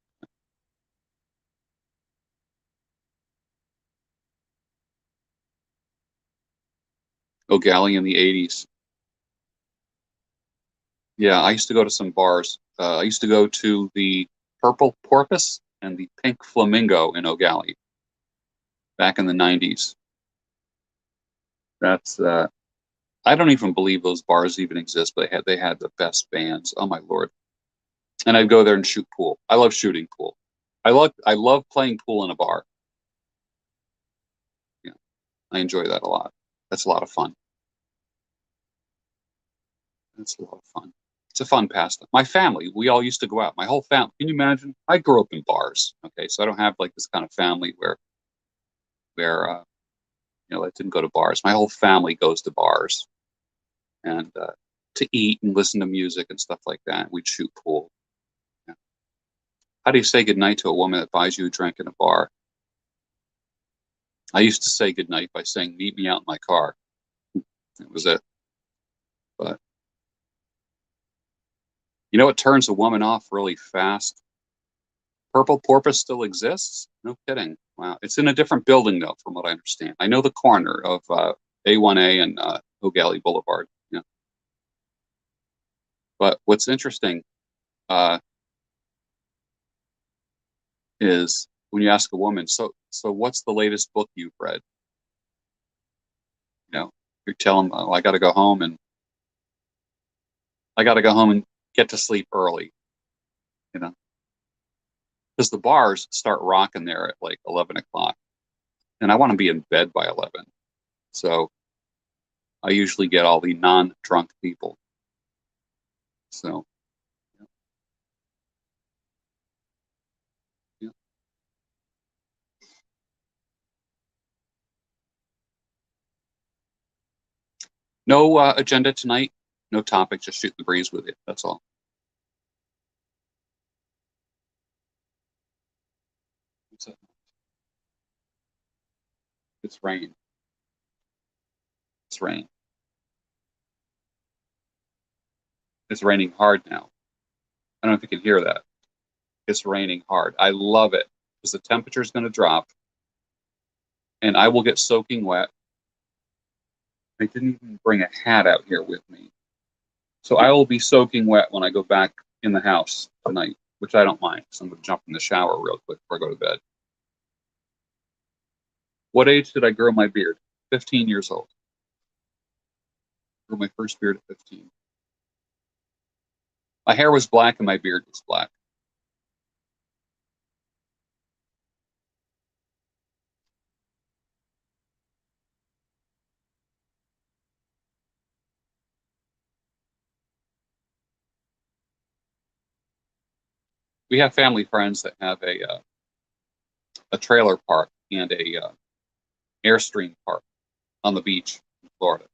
O'Galley in the 80s. Yeah, I used to go to some bars. I used to go to the Purple Porpoise and the Pink Flamingo in O'Galley back in the 90s. That's I don't even believe those bars even exist, but they had the best bands. Oh my Lord. And I'd go there and shoot pool. I love shooting pool. I love playing pool in a bar. I enjoy that a lot. That's a lot of fun. That's a lot of fun. It's a fun pastime. My family, we all used to go out. My whole family. Can you imagine? I grew up in bars. Okay, so I don't have like this kind of family where I didn't go to bars. My whole family goes to bars and to eat and listen to music and stuff like that. We'd shoot pool. Yeah. How do you say goodnight to a woman that buys you a drink in a bar? I used to say goodnight by saying, "Meet me out in my car." That was it. But you know what turns a woman off really fast? Purple Porpoise still exists? No kidding. Wow. It's in a different building, though, from what I understand. I know the corner of A1A and O'Galley Boulevard. Yeah. But what's interesting uh, is when you ask a woman, so what's the latest book you've read? You know, you tell them, oh, I got to go home and get to sleep early, you know, because the bars start rocking there at like 11 o'clock. And I want to be in bed by 11. So I usually get all the non-drunk people. So, yeah. No agenda tonight, no topic, just shoot the breeze with it. That's all. It's rain. It's rain. It's raining hard now. I don't know if you can hear that. It's raining hard. I love it because the temperature is going to drop and I will get soaking wet. I didn't even bring a hat out here with me. So I will be soaking wet when I go back in the house tonight, which I don't mind because I'm going to jump in the shower real quick before I go to bed. What age did I grow my beard? 15 years old. Grew my first beard at 15. My hair was black and my beard was black. We have family friends that have a trailer park and a Airstream park on the beach in Florida.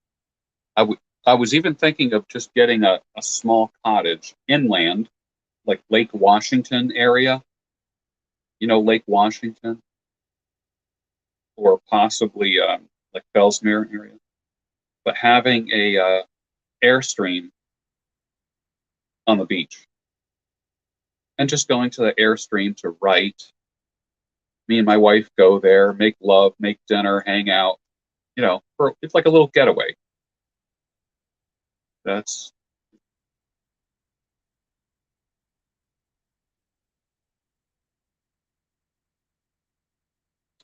I was even thinking of just getting a small cottage inland, like Lake Washington area, Lake Washington, or possibly like Fellsmere area, but having a Airstream on the beach and just going to the Airstream to write. Me and my wife go there, make love, make dinner, hang out, it's like a little getaway. That's,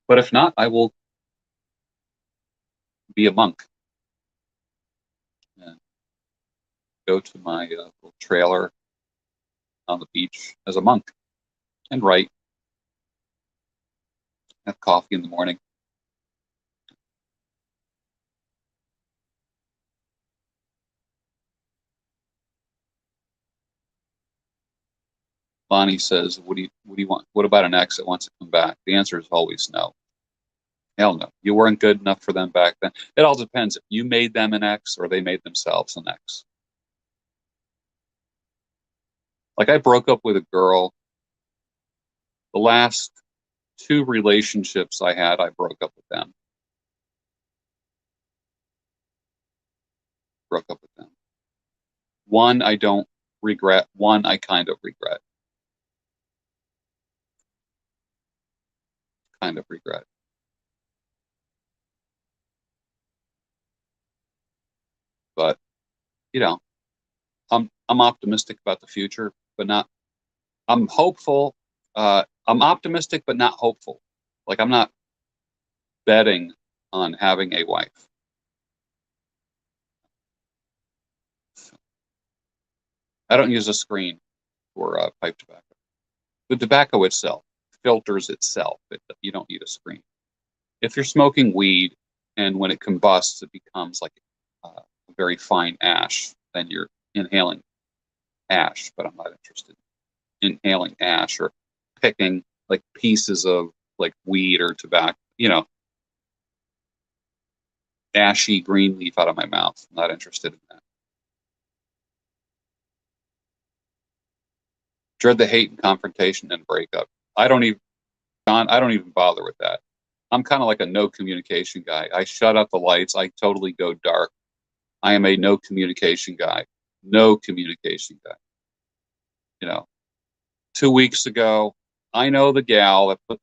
but if not, I will be a monk and go to my little trailer on the beach as a monk and write, have coffee in the morning. Bonnie says, what do you want? What about an ex that wants to come back? The answer is always no. Hell no. You weren't good enough for them back then. It all depends if you made them an ex or they made themselves an ex. Like I broke up with a girl. The last two relationships I had, I broke up with them. Broke up with them. One I don't regret. One I kind of regret. Kind of regret. But you know, I'm optimistic about the future, but not. I'm hopeful. I'm optimistic, but not hopeful. Like I'm not betting on having a wife. I don't use a screen for pipe tobacco. The tobacco itself filters itself. You don't need a screen. If you're smoking weed And when it combusts, it becomes like a very fine ash. Then you're inhaling ash, but I'm not interested in inhaling ash or picking like pieces of like weed or tobacco, ashy green leaf out of my mouth. I'm not interested in that. Dread the hate and confrontation and breakup. I don't even, John, I don't even bother with that. I'm kind of like a no communication guy. I shut out the lights. I totally go dark. I am a no communication guy. No communication guy. 2 weeks ago, I know the gal that put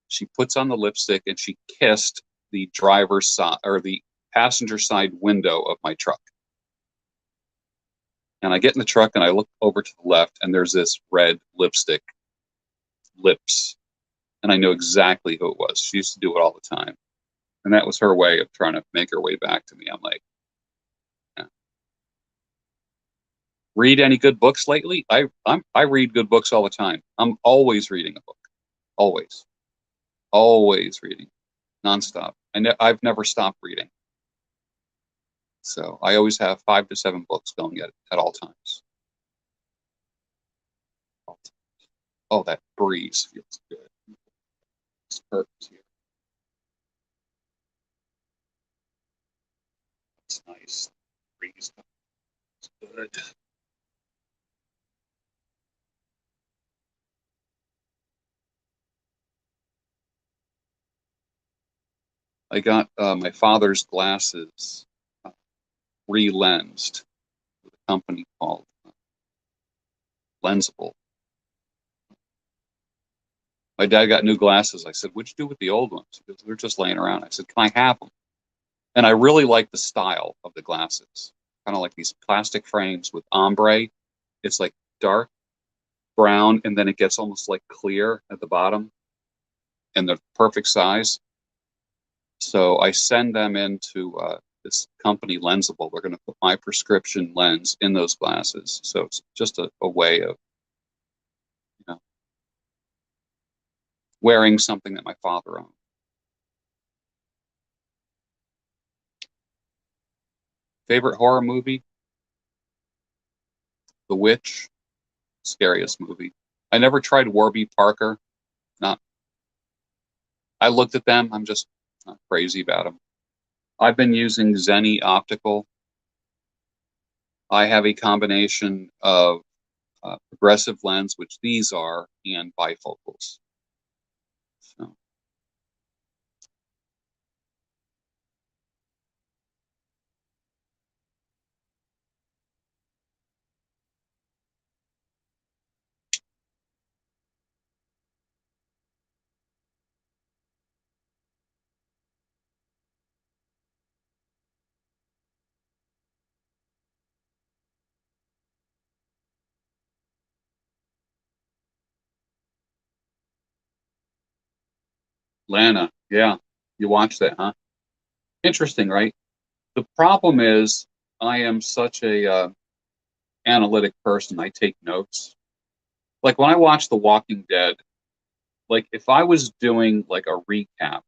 she puts on the lipstick and she kissed the driver's side or the passenger side window of my truck. And I get in the truck and I look over to the left and there's this red lipstick lips. And I know exactly who it was. She used to do it all the time. And that was her way of trying to make her way back to me. I'm like, yeah. Read any good books lately? I read good books all the time. I'm always reading a book. Always reading, nonstop. And I've never stopped reading. So I always have 5 to 7 books going at all times. Oh, that breeze feels good. It's perfect here. It's nice. Breeze. It's good. I got my father's glasses re-lensed with a company called Lensable. My dad got new glasses. I said, "What'd you do with the old ones?" He goes, "They're just laying around." I said, "Can I have them?" And I really like the style of the glasses. Kind of like these plastic frames with ombre. It's like dark brown, and then it gets almost like clear at the bottom, and the perfect size. So I send them into this company, Lensable. They're going to put my prescription lens in those glasses. So it's just a way of, wearing something that my father owned. Favorite horror movie? The Witch. Scariest movie. I never tried Warby Parker. Not. I looked at them. I'm just not crazy about them. I've been using Zenny Optical. I have a combination of progressive lens, which these are, and bifocals. So. Lana, yeah, you watch that, huh? Interesting, right? The problem is, I am such a analytic person. I take notes. Like when I watch The Walking Dead, like if I was doing like a recap,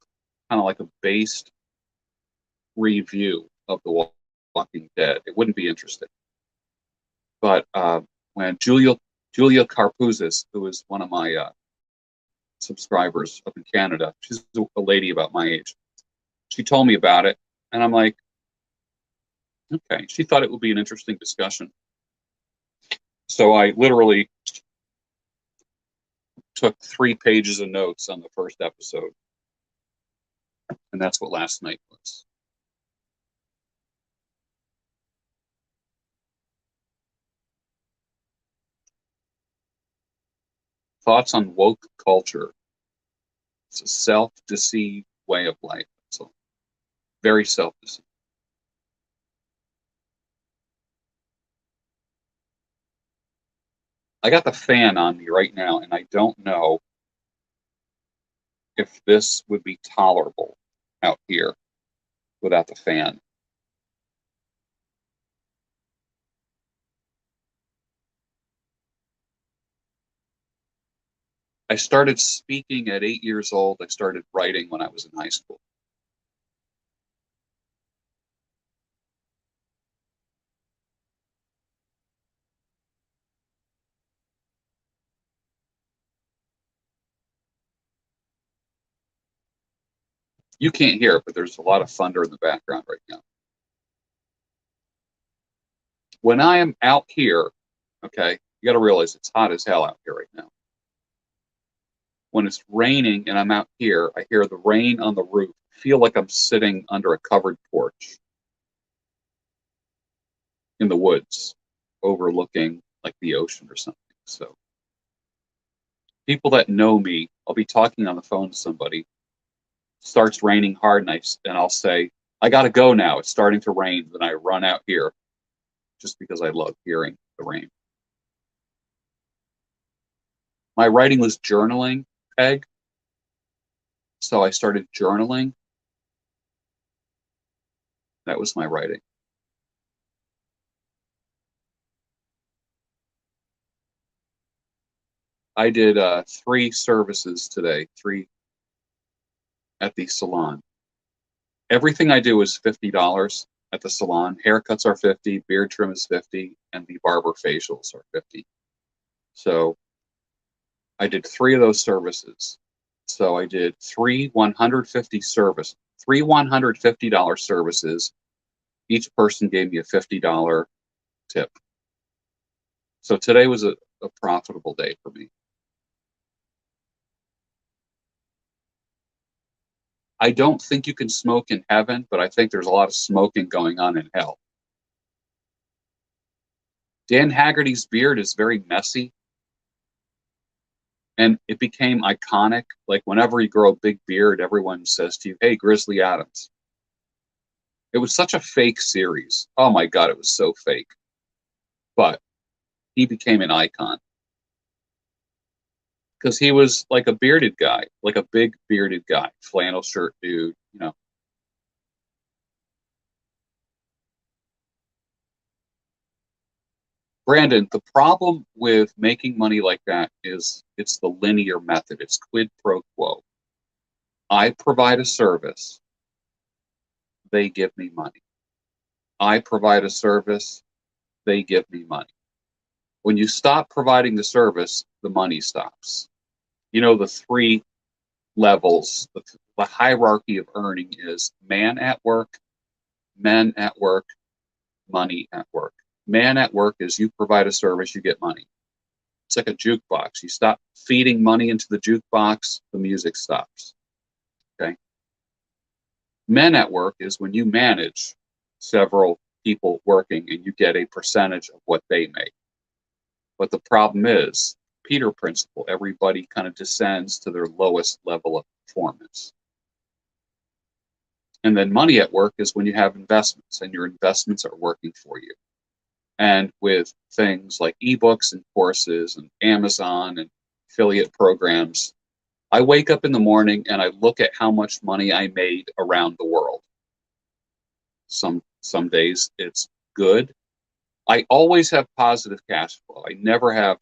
kind of like a based review of The Walking Dead, it wouldn't be interesting. But when Julia Carpuzis, who is one of my subscribers up in Canada, she's a lady about my age. She told me about it, and I'm like, okay. She thought it would be an interesting discussion. So I literally took 3 pages of notes on the first episode. And that's what last night was. Thoughts on woke culture. It's a self-deceived way of life. So very self-deceived. I got the fan on me right now, and I don't know if this would be tolerable out here without the fan. I started speaking at 8 years old. I started writing when I was in high school. You can't hear it, but there's a lot of thunder in the background right now. When I am out here, okay, you got to realize it's hot as hell out here right now. When it's raining and I'm out here, I hear the rain on the roof. I feel like I'm sitting under a covered porch in the woods, overlooking like the ocean or something. So people that know me, I'll be talking on the phone to somebody. Starts raining hard, and I'll say, I got to go now. It's starting to rain. Then I run out here just because I love hearing the rain. My writing was journaling, Peg. So I started journaling. That was my writing. I did 3 services today, 3 at the salon. Everything I do is $50 at the salon. Haircuts are $50, beard trim is $50, and the barber facials are $50. So I did 3 of those services. So I did 3 $150 services. Each person gave me a $50 tip. So today was a profitable day for me. I don't think you can smoke in heaven, but I think there's a lot of smoking going on in hell. Dan Haggerty's beard is very messy. And it became iconic. Like whenever you grow a big beard, everyone says to you, hey, Grizzly Adams. It was such a fake series. Oh my God, it was so fake. But he became an icon. Because he was like a bearded guy, like a big bearded guy, flannel shirt dude, you know. Brandon, the problem with making money like that is it's the linear method. It's quid pro quo. I provide a service, they give me money. I provide a service, they give me money. When you stop providing the service, the money stops. You know, the 3 levels, the hierarchy of earning is man at work, men at work, money at work. Man at work is you provide a service, you get money. It's like a jukebox. You stop feeding money into the jukebox, the music stops. Okay. Men at work is when you manage several people working and you get a percentage of what they make. But the problem is, Peter principle, everybody kind of descends to their lowest level of performance. And then money at work is when you have investments and your investments are working for you. And with things like ebooks and courses and Amazon and affiliate programs, I wake up in the morning and I look at how much money I made around the world. Some days it's good. I always have positive cash flow. I never have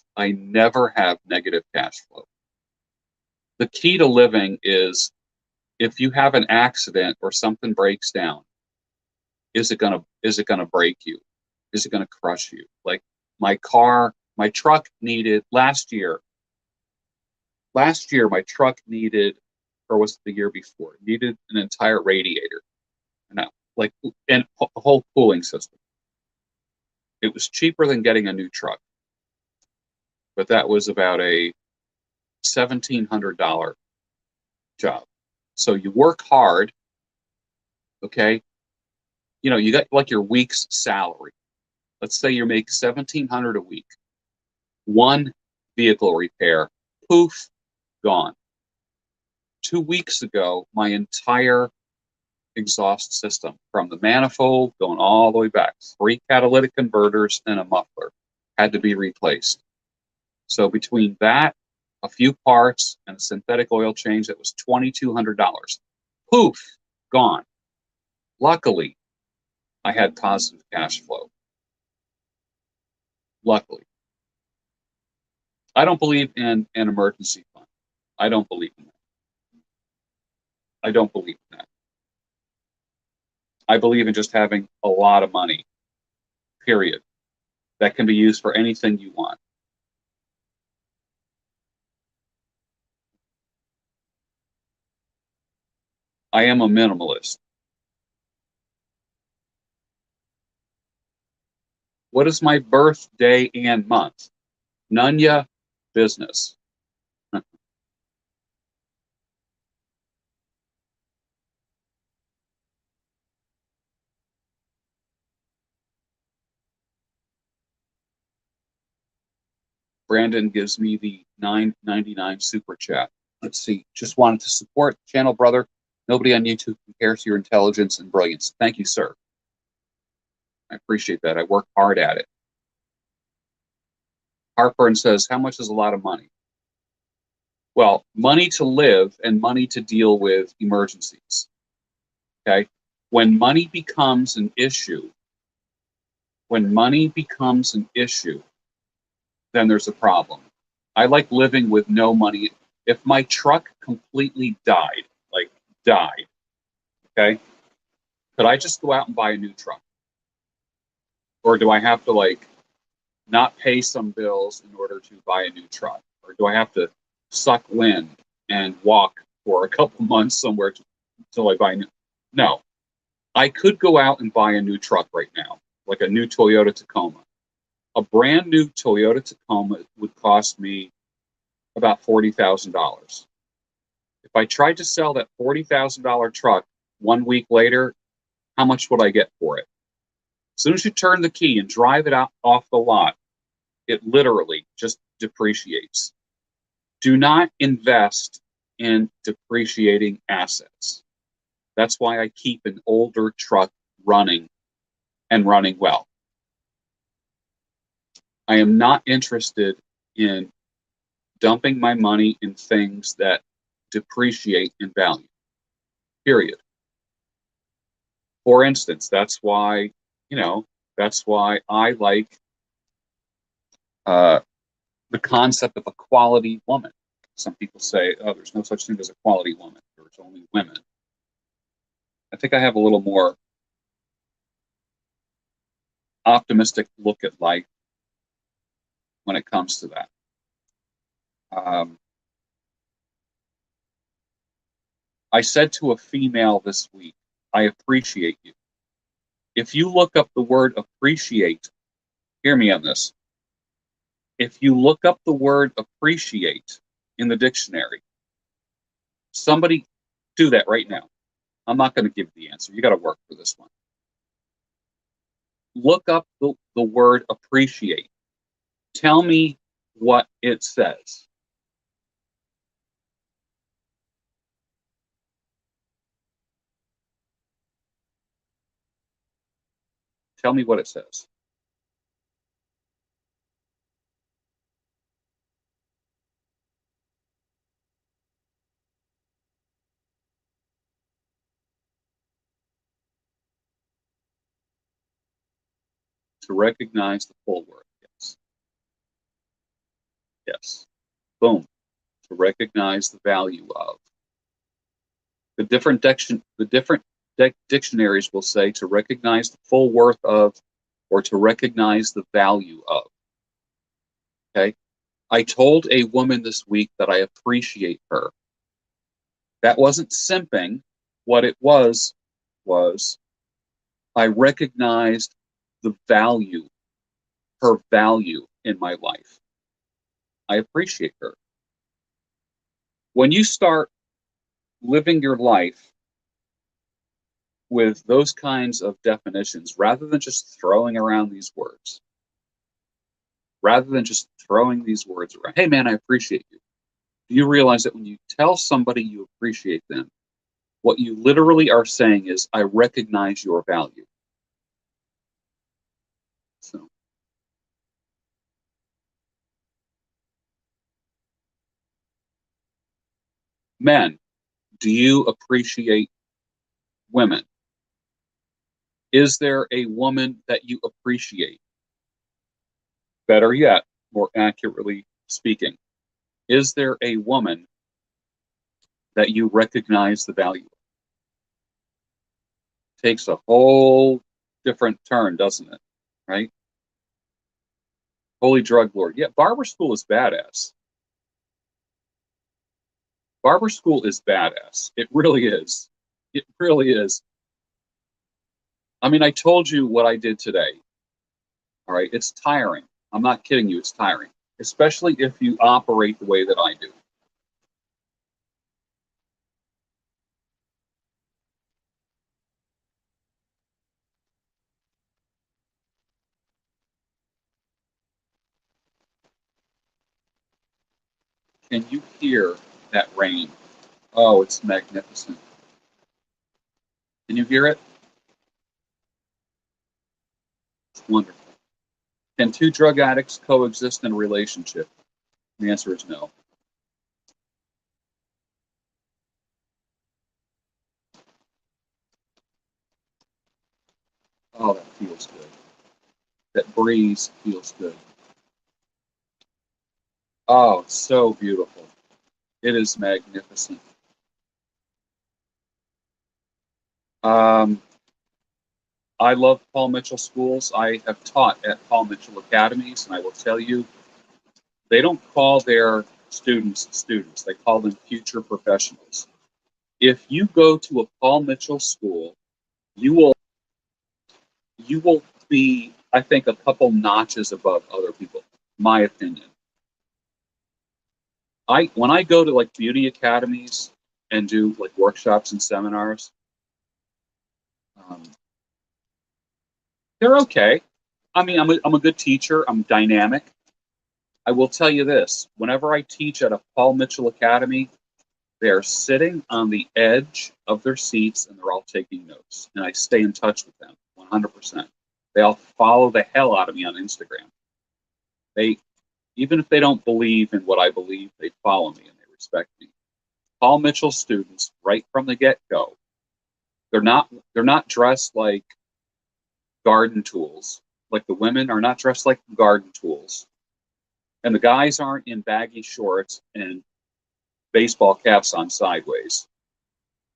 negative cash flow. The key to living is if you have an accident or something breaks down, is it gonna break you? Is it gonna crush you? Like my truck needed last year, my truck needed, or was it the year before, needed an entire radiator. And and a whole cooling system. It was cheaper than getting a new truck. But that was about a $1,700 job. So you work hard, okay? You know, you got like your week's salary. Let's say you make $1,700 a week. 1 vehicle repair, poof, gone. 2 weeks ago, my entire exhaust system, from the manifold going all the way back, 3 catalytic converters and a muffler, had to be replaced. So between that, a few parts, and a synthetic oil change, that was $2,200. Poof, gone. Luckily, I had positive cash flow. Luckily. I don't believe in an emergency fund. I don't believe in that. I don't believe in that. I believe in just having a lot of money, period, that can be used for anything you want. I am a minimalist. What is my birthday and month? None ya business. Brandon gives me the $9.99 super chat. Let's see. Just wanted to support the channel, brother. Nobody on YouTube compares to your intelligence and brilliance. Thank you, sir. I appreciate that. I work hard at it. Harper says, how much is a lot of money? Well, money to live and money to deal with emergencies. Okay? When money becomes an issue, then there's a problem. I like living with no money. If my truck completely died, okay, could I just go out and buy a new truck? Or do I have to not pay some bills in order to buy a new truck? Or do I have to suck wind and walk for a couple months somewhere until I buy a new? No. I could go out and buy a new truck right now, like a new Toyota Tacoma. A brand new Toyota Tacoma would cost me about $40,000. If I tried to sell that $40,000 truck 1 week later, how much would I get for it? As soon as you turn the key and drive it out off the lot, it literally just depreciates. Do not invest in depreciating assets. That's why I keep an older truck running and running well. I am not interested in dumping my money in things that depreciate in value, period. For instance, that's why I like the concept of a quality woman. Some people say, oh, there's no such thing as a quality woman. There's only women. I think I have a little more optimistic look at life when it comes to that. I said to a female this week, I appreciate you. If you look up the word appreciate, hear me on this. If you look up the word appreciate in the dictionary, somebody do that right now. I'm not going to give the answer. You got to work for this one. Look up the word appreciate. Tell me what it says. Tell me what it says. To recognize the full word. Yes. Yes. Boom. To recognize the value of. The different dictionaries will say to recognize the full worth of, or to recognize the value of. Okay? I told a woman this week that I appreciate her. That wasn't simping. What it was I recognized the value, her value in my life. I appreciate her. When you start living your life with those kinds of definitions, rather than just throwing around these words, hey man, I appreciate you. Do you realize that when you tell somebody you appreciate them, what you literally are saying is, I recognize your value. So. Men, do you appreciate women? Is there a woman that you appreciate? Better yet, more accurately speaking, is there a woman that you recognize the value of? Takes a whole different turn, doesn't it? Right? Holy drug lord. Yeah, barber school is badass. Barber school is badass. It really is. It really is. I mean, I told you what I did today. All right, it's tiring. I'm not kidding you. It's tiring, especially if you operate the way that I do. Can you hear that rain? Oh, it's magnificent. Can you hear it? It's wonderful. Can two drug addicts coexist in a relationship? The answer is no. Oh, that feels good. That breeze feels good. Oh, it's so beautiful. It is magnificent. Um, I love Paul Mitchell schools. I have taught at Paul Mitchell academies, and I will tell you, they don't call their students students. They call them future professionals. If you go to a Paul Mitchell school, you will you will be, I think, a couple notches above other people. My opinion. I when I go to like beauty academies and do like workshops and seminars, um, they're okay. I mean, I'm a good teacher. I'm dynamic. I will tell you this: whenever I teach at a Paul Mitchell Academy, they are sitting on the edge of their seats and they're all taking notes. And I stay in touch with them 100%. They all follow the hell out of me on Instagram. They, even if they don't believe in what I believe, they follow me and they respect me. Paul Mitchell students, right from the get-go, they're not dressed like garden tools. Like the women are not dressed like garden tools. And the guys aren't in baggy shorts and baseball caps on sideways.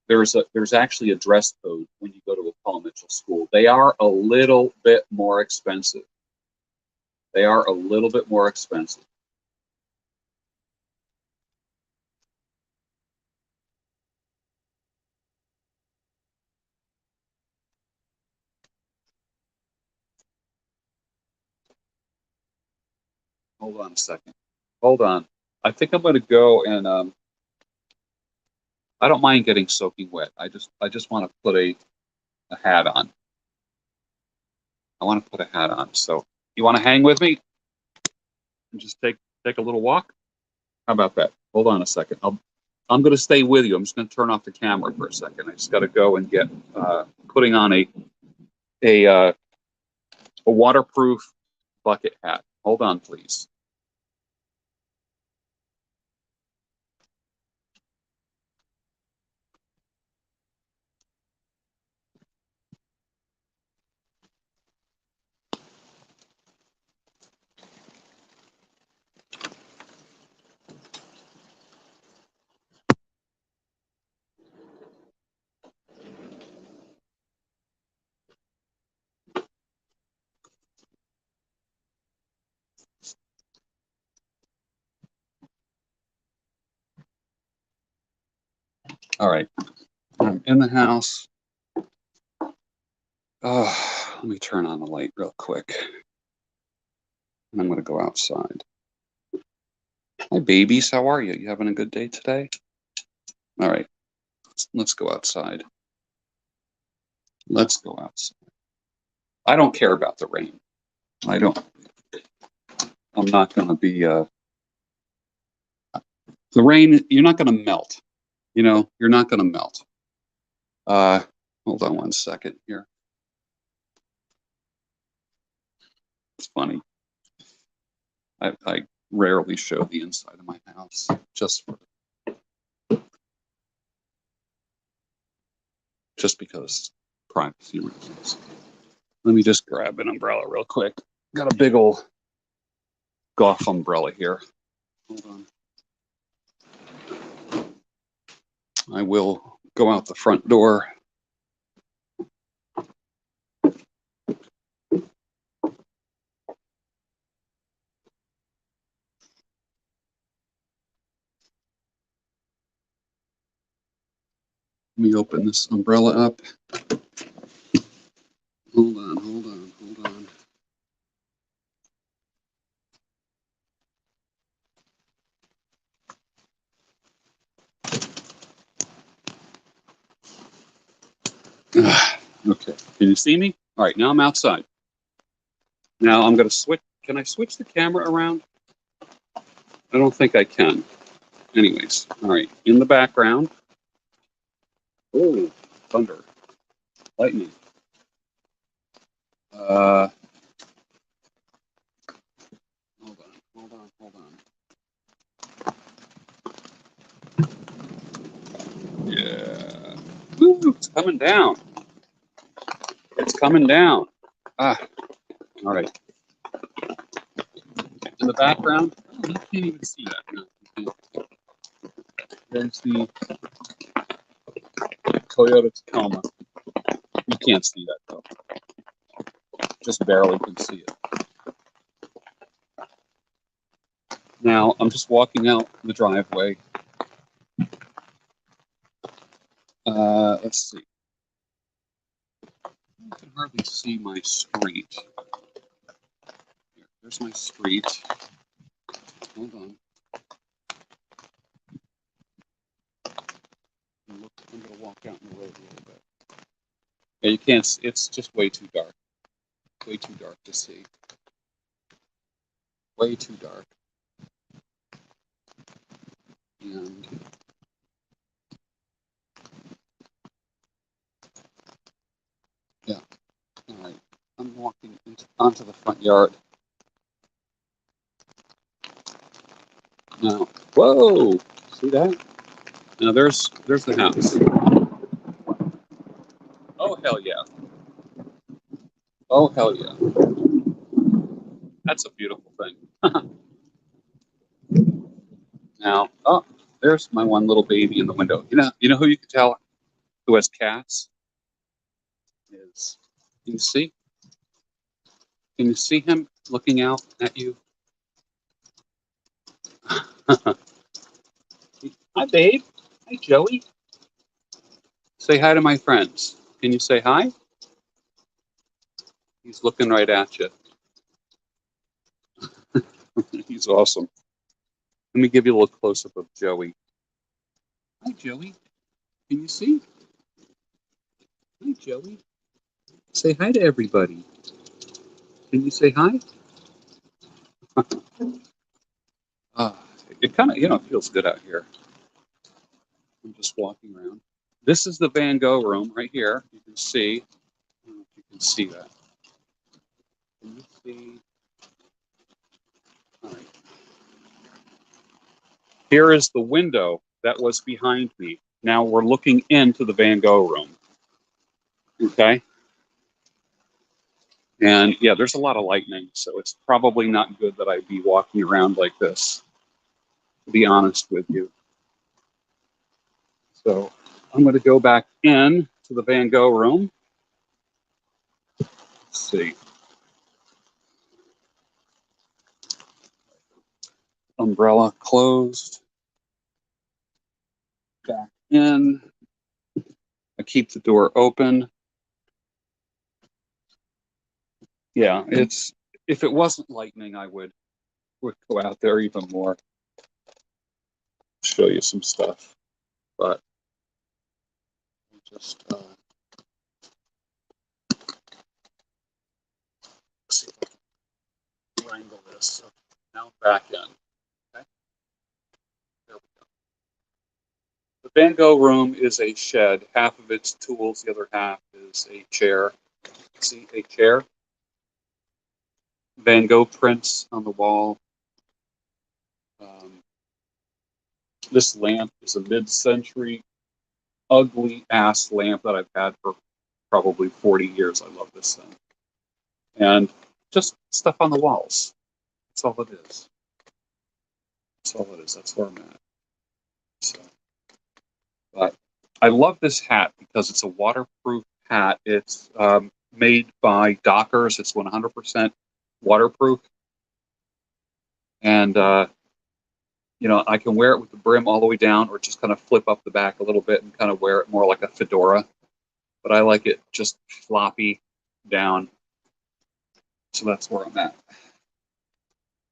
There's actually a dress code when you go to a Paul Mitchell school. They are a little bit more expensive. They are a little bit more expensive. Hold on a second. Hold on. I think I'm going to go and I don't mind getting soaking wet. I just want to put a hat on. I want to put a hat on. So you want to hang with me and just take a little walk? How about that? Hold on a second. I'm going to stay with you. I'm just going to turn off the camera for a second. I just got to go and get putting on a uh, a waterproof bucket hat. Hold on, please. All right. I'm in the house. Let me turn on the light real quick. And I'm going to go outside. Hi, babies. How are you? You having a good day today? All right. Let's go outside. Let's go outside. I don't care about the rain. I don't. I'm not going to be. The rain. You're not going to melt. You know, you're not going to melt. Uh, Hold on one second here. It's funny. I rarely show the inside of my house just because privacy reasons. Let me just grab an umbrella real quick. Got a big old golf umbrella here. Hold on. I will go out the front door. Let me open this umbrella up. Hold on, hold on, hold on. Okay, can you see me? All right, now I'm outside. Now I'm going to switch. Can I switch the camera around? I don't think I can. Anyways, all right, in the background. Oh, thunder, lightning. Hold on, hold on, hold on. Yeah. Woo, it's coming down. It's coming down. Ah, all right. In the background, oh, you can't even see that. No. There's the Toyota Tacoma. You can't see that though. Just barely can see it. Now I'm just walking out the driveway. Let's see. I can hardly see my street. There's my street. Hold on. I'm going to walk out in the road a little bit. Yeah, you can't. It's just way too dark. Way too dark to see. Way too dark. And yeah. All right. I'm walking onto the front yard. Now, whoa! See that? Now there's the house. Oh hell yeah! Oh hell yeah! That's a beautiful thing. Now, oh, there's my one little baby in the window. You know who you can tell who has cats is. Can you see? Can you see him looking out at you? Hi, babe. Hi, Joey. Say hi to my friends. Can you say hi? He's looking right at you. He's awesome. Let me give you a little close-up of Joey. Hi, Joey. Can you see? Hi, Joey. Say hi to everybody. Can you say hi? It kind of, feels good out here. I'm just walking around. This is the Van Gogh room right here. You can see. I don't know if you can see that. Can you see? All right. Here is the window that was behind me. Now we're looking into the Van Gogh room. Okay. And yeah, there's a lot of lightning, so it's probably not good that I be walking around like this, to be honest with you. So I'm going to go back in to the Van Gogh room. Let's see. Umbrella closed. Back in. I keep the door open. Yeah, if it wasn't lightning, I would go out there even more. Show you some stuff, but just see if I can wrangle this. So now back in. Okay, there we go. The Van Gogh room is a shed. Half of it's tools, the other half is a chair. See a chair? Van Gogh prints on the wall. This lamp is a mid-century ugly ass lamp that I've had for probably 40 years. I love this thing. And just stuff on the walls. That's all it is. That's all it is. That's where I'm at. So, but I love this hat because it's a waterproof hat. It's made by Dockers. It's 100% waterproof. And You know, I can wear it with the brim all the way down or just kind of flip up the back a little bit and kind of wear it more like a fedora. But I like it just floppy down. So that's where I'm at.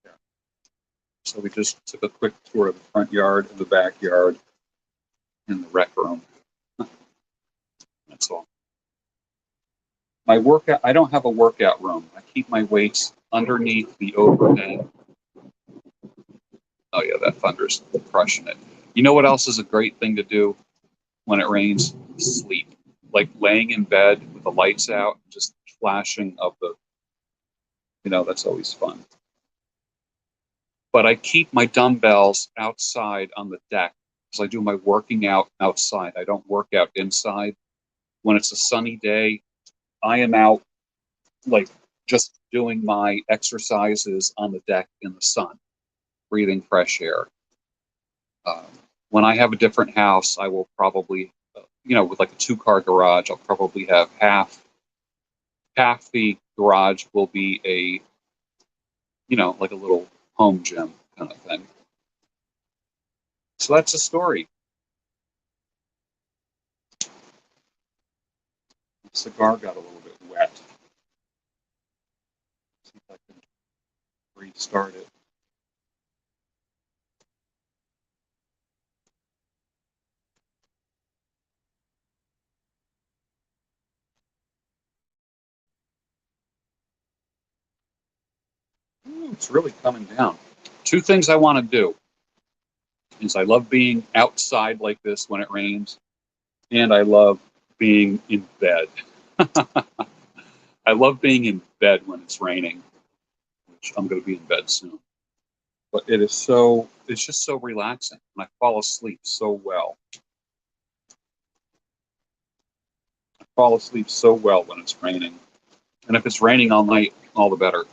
Yeah. So we just took a quick tour of the front yard and the backyard and the rec room. That's all. My workout, I don't have a workout room. I keep my weights underneath the overhead. Oh yeah, that thunder's crushing it. You know what else is a great thing to do when it rains? Sleep. Like laying in bed with the lights out, just flashing of the, that's always fun. But I keep my dumbbells outside on the deck because I do my working out outside. I don't work out inside. When it's a sunny day, I am out like just doing my exercises on the deck in the sun, breathing fresh air. When I have a different house, I will probably, with like a 2-car garage, I'll probably have half the garage will be a, like a little home gym kind of thing. So that's the story. The cigar got a little bit wet. See if I can restart it. Ooh, it's really coming down. 2 things I want to do is I love being outside like this when it rains, and I love being in bed. I love being in bed when it's raining, which I'm going to be in bed soon. But it's just so relaxing, and I fall asleep so well. I fall asleep so well when it's raining. And if it's raining all night, all the better.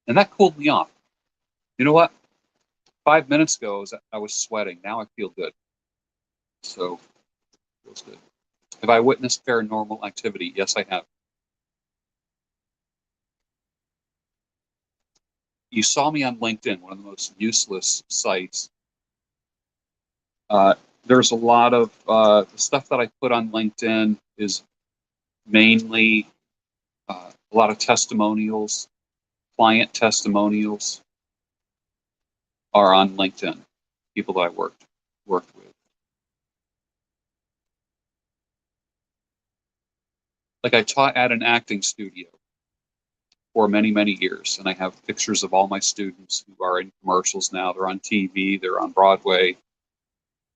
And that cooled me off. You know what? 5 minutes ago, I was sweating. Now I feel good. So, it feels good. Have I witnessed paranormal activity? Yes, I have. You saw me on LinkedIn, one of the most useless sites. There's a lot of the stuff that I put on LinkedIn is mainly a lot of testimonials, client testimonials are on LinkedIn, people that I worked with. Like I taught at an acting studio for many, many years, and I have pictures of all my students who are in commercials now. They're on TV, they're on Broadway,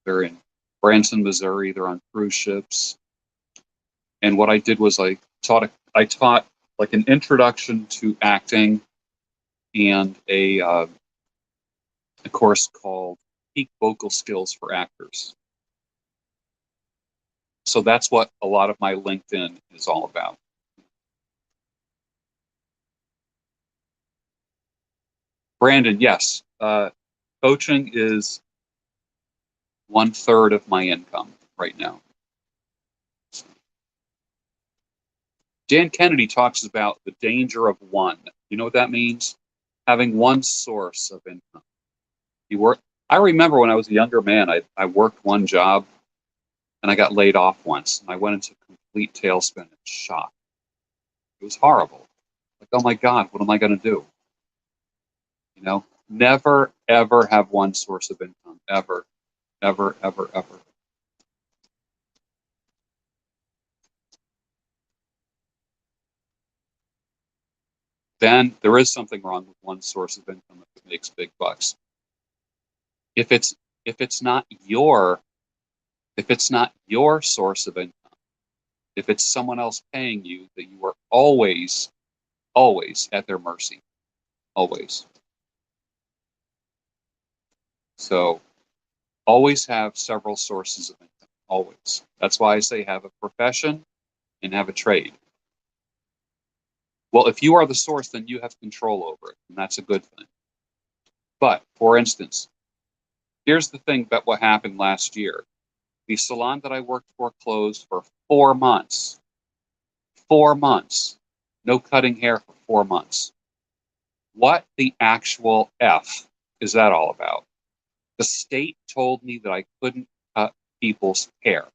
they're in Branson, Missouri, they're on cruise ships. And what I did was I taught like an introduction to acting and a course called Peak Vocal Skills for Actors. So that's what a lot of my LinkedIn is all about. Brandon, yes, coaching is 1/3 of my income right now. Dan Kennedy talks about the danger of one. You know what that means? Having one source of income. I remember when I was a younger man, I worked one job and I got laid off once. And I went into complete tailspin and shock. It was horrible. Like, oh my God, what am I going to do? Never, ever have one source of income. Ever, ever, ever, ever. Then there is something wrong with one source of income if it makes big bucks. If it's not your source of income, if it's someone else paying you, that you are always, always at their mercy. Always. So always have several sources of income. Always. That's why I say have a profession and have a trade. Well, if you are the source, then you have control over it, and that's a good thing. But, for instance, here's the thing about what happened last year. The salon that I worked for closed for 4 months. 4 months. No cutting hair for 4 months. What the actual F is that all about? The state told me that I couldn't cut people's hair.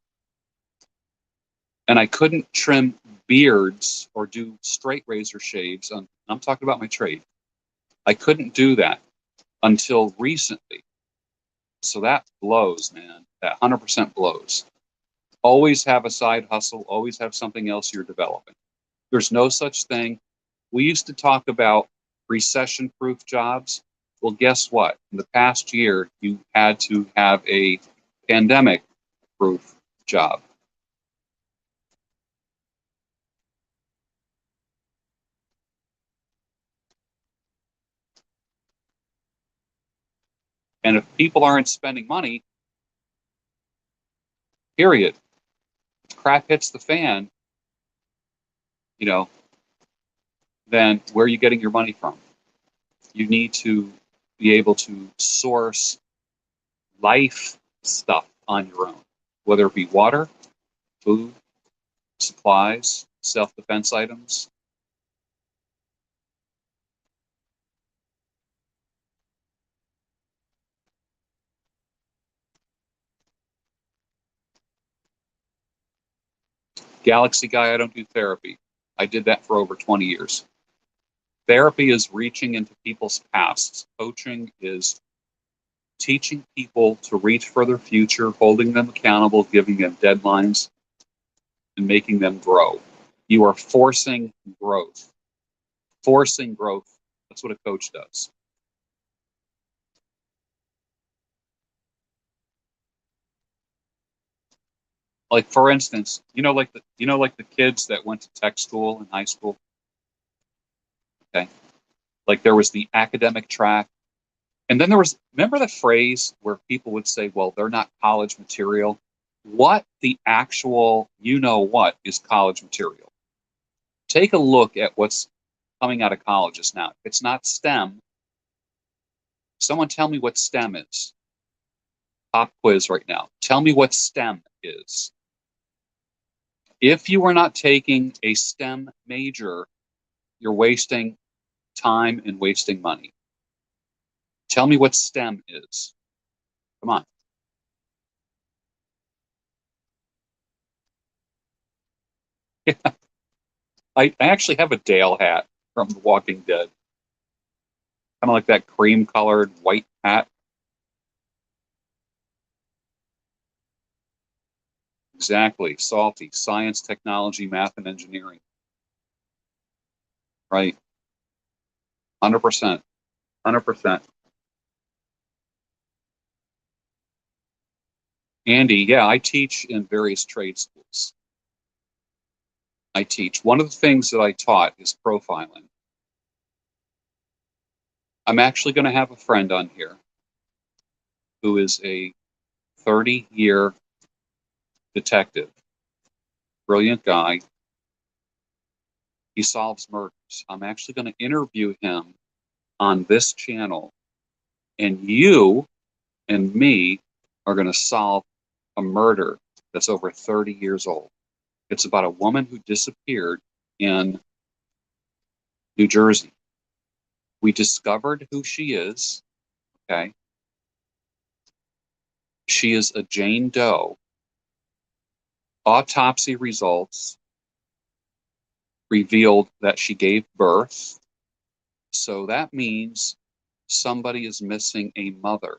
And I couldn't trim beards or do straight razor shaves. I'm talking about my trade. I couldn't do that until recently. So that blows, man. That 100% blows. Always have a side hustle, always have something else you're developing. There's no such thing. We used to talk about recession proof jobs. Well, guess what? In the past year, you had to have a pandemic proof job. And if people aren't spending money, period, crap hits the fan, you know, then where are you getting your money from? You need to be able to source life stuff on your own, whether it be water, food, supplies, self-defense items. Galaxy guy, I don't do therapy. I did that for over 20 years. Therapy is reaching into people's pasts. Coaching is teaching people to reach for their future, holding them accountable, giving them deadlines, and making them grow. You are forcing growth. Forcing growth. That's what a coach does. Like for instance, like the kids that went to tech school in high school. Okay, like there was the academic track, and then there was, remember the phrase where people would say, "Well, they're not college material." What the actual, what is college material? Take a look at what's coming out of colleges now. If it's not STEM, someone tell me what STEM is. Pop quiz right now. Tell me what STEM is. If you are not taking a STEM major, you're wasting time and wasting money. Tell me what STEM is. Come on. I actually have a Dale hat from The Walking Dead. Kind of like that cream colored white hat. Exactly. Salty. Science, technology, math, and engineering. Right. 100%. 100%. Andy, yeah, I teach in various trade schools. I teach. One of the things that I taught is profiling. I'm actually going to have a friend on here who is a 30-year detective, brilliant guy. He solves murders. I'm actually going to interview him on this channel, and you and me are going to solve a murder that's over 30 years old. It's about a woman who disappeared in New Jersey. We discovered who she is. Okay. She is a Jane Doe. Autopsy results revealed that she gave birth. So that means somebody is missing a mother.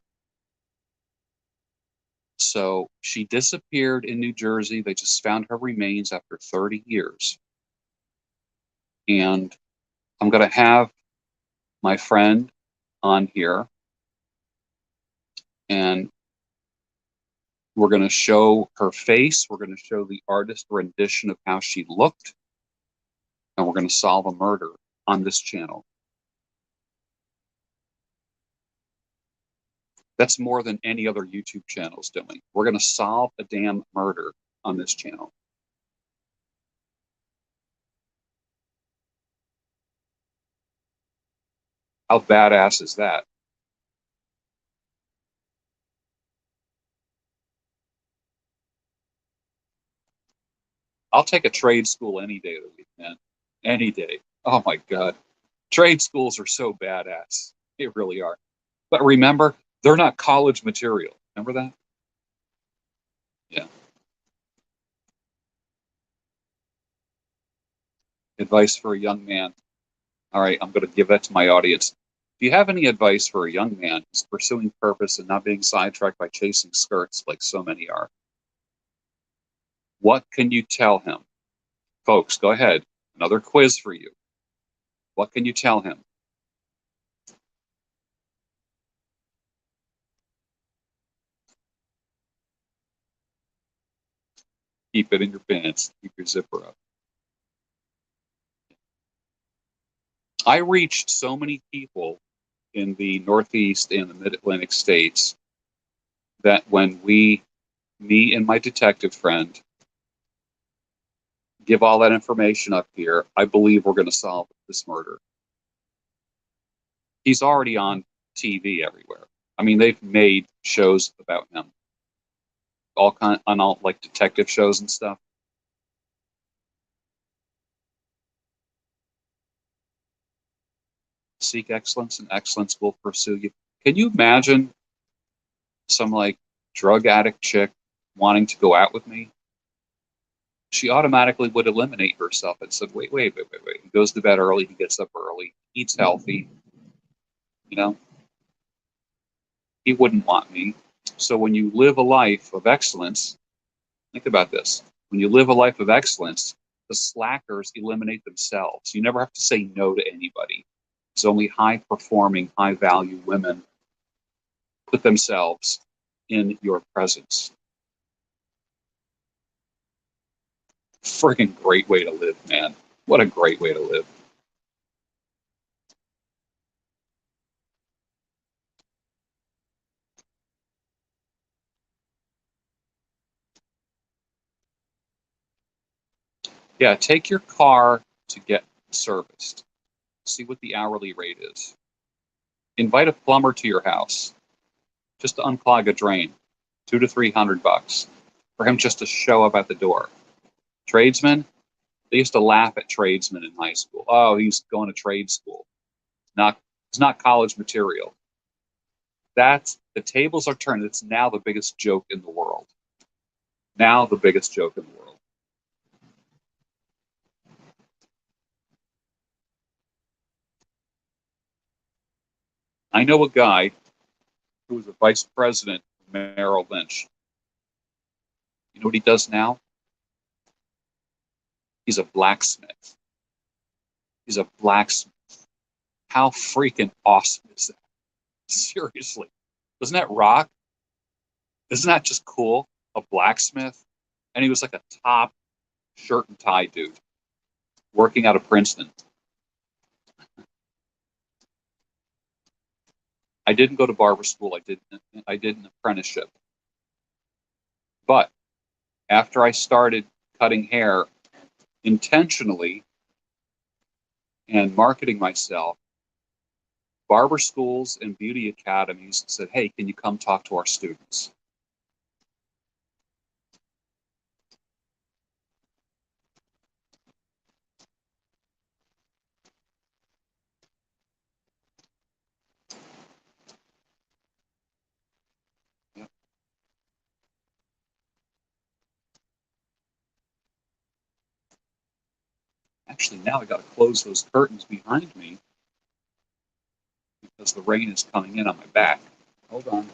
So she disappeared in New Jersey. They just found her remains after 30 years. And I'm going to have my friend on here, and we're going to show her face. We're going to show the artist rendition of how she looked, and we're going to solve a murder on this channel. That's more than any other YouTube channel is doing. We're going to solve a damn murder on this channel. How badass is that? I'll take a trade school any day of the week, man. Any day. Oh my God. Trade schools are so badass. They really are. But remember, they're not college material. Remember that? Yeah. Advice for a young man. All right, I'm going to give that to my audience. If you have any advice for a young man who's pursuing purpose and not being sidetracked by chasing skirts like so many are, what can you tell him? Folks, go ahead. Another quiz for you. What can you tell him? Keep it in your pants. Keep your zipper up. I reached so many people in the Northeast and the Mid-Atlantic states that when me and my detective friend, give all that information up here, I believe we're going to solve this murder. He's already on TV everywhere. I mean, they've made shows about him, on all like detective shows and stuff. Seek excellence, and excellence will pursue you. Can you imagine some like drug addict chick wanting to go out with me? She automatically would eliminate herself and said, wait. He goes to bed early, he gets up early, eats healthy, you know, he wouldn't want me. So when you live a life of excellence, think about this. When you live a life of excellence, the slackers eliminate themselves. You never have to say no to anybody. It's only high performing, high value women put themselves in your presence. Friggin' great way to live, man. What a great way to live. Yeah, take your car to get serviced. See what the hourly rate is. Invite a plumber to your house just to unclog a drain, $200 to $300 for him just to show up at the door. Tradesman, they used to laugh at tradesmen in high school. Oh, he's going to trade school. It's not college material. That's the tables are turned. It's now the biggest joke in the world. Now the biggest joke in the world. I know a guy who was a vice president of Merrill Lynch. You know what he does now? He's a blacksmith. He's a blacksmith. How freaking awesome is that? Seriously. Doesn't that rock? Isn't that just cool? A blacksmith? And he was like a top shirt and tie dude working out of Princeton. I didn't go to barber school. I did an apprenticeship. But after I started cutting hair intentionally and marketing myself, barber schools and beauty academies said, hey, can you come talk to our students? Yeah. Actually, now I got to close those curtains behind me because the rain is coming in on my back. Hold on.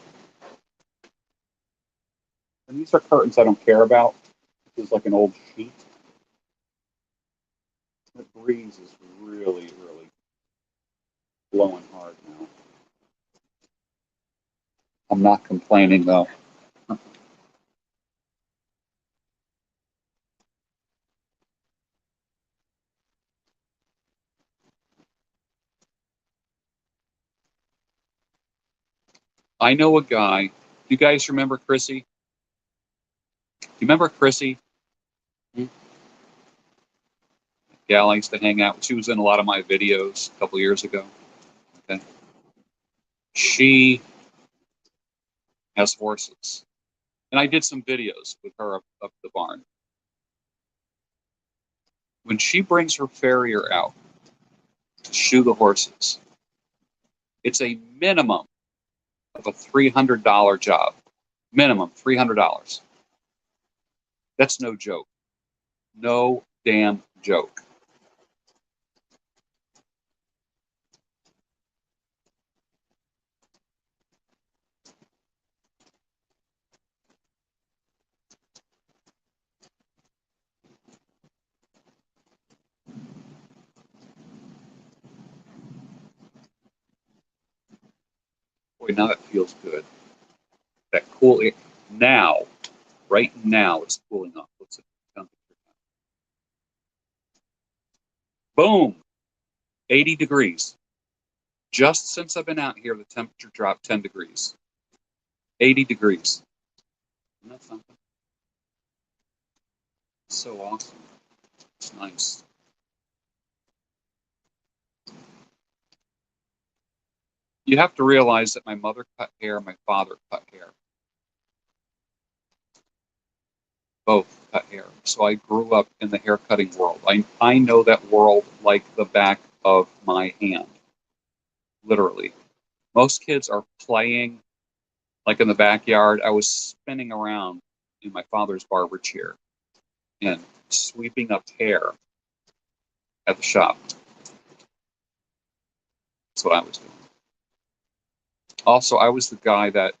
And these are curtains I don't care about. This is like an old sheet. The breeze is really, really blowing hard now. I'm not complaining though. I know a guy. You guys remember Chrissy? You remember Chrissy? Hmm? Gal I used to hang out with. She was in a lot of my videos a couple years ago. Okay. She has horses. And I did some videos with her up the barn. When she brings her farrier out, to shoe the horses. It's a minimum of a $300 job. Minimum $300. That's no joke. No damn joke. Boy, now that feels good. That cool air. Now, right now, it's cooling off. What's the temperature now? Boom! 80 degrees. Just since I've been out here, the temperature dropped 10 degrees. 80 degrees. Isn't that something? It's so awesome. It's nice. You have to realize that my mother cut hair, my father cut hair. Both cut hair. So I grew up in the hair cutting world. I know that world like the back of my hand. Literally. Most kids are playing like in the backyard. I was spinning around in my father's barber chair and sweeping up hair at the shop. That's what I was doing. Also, I was the guy that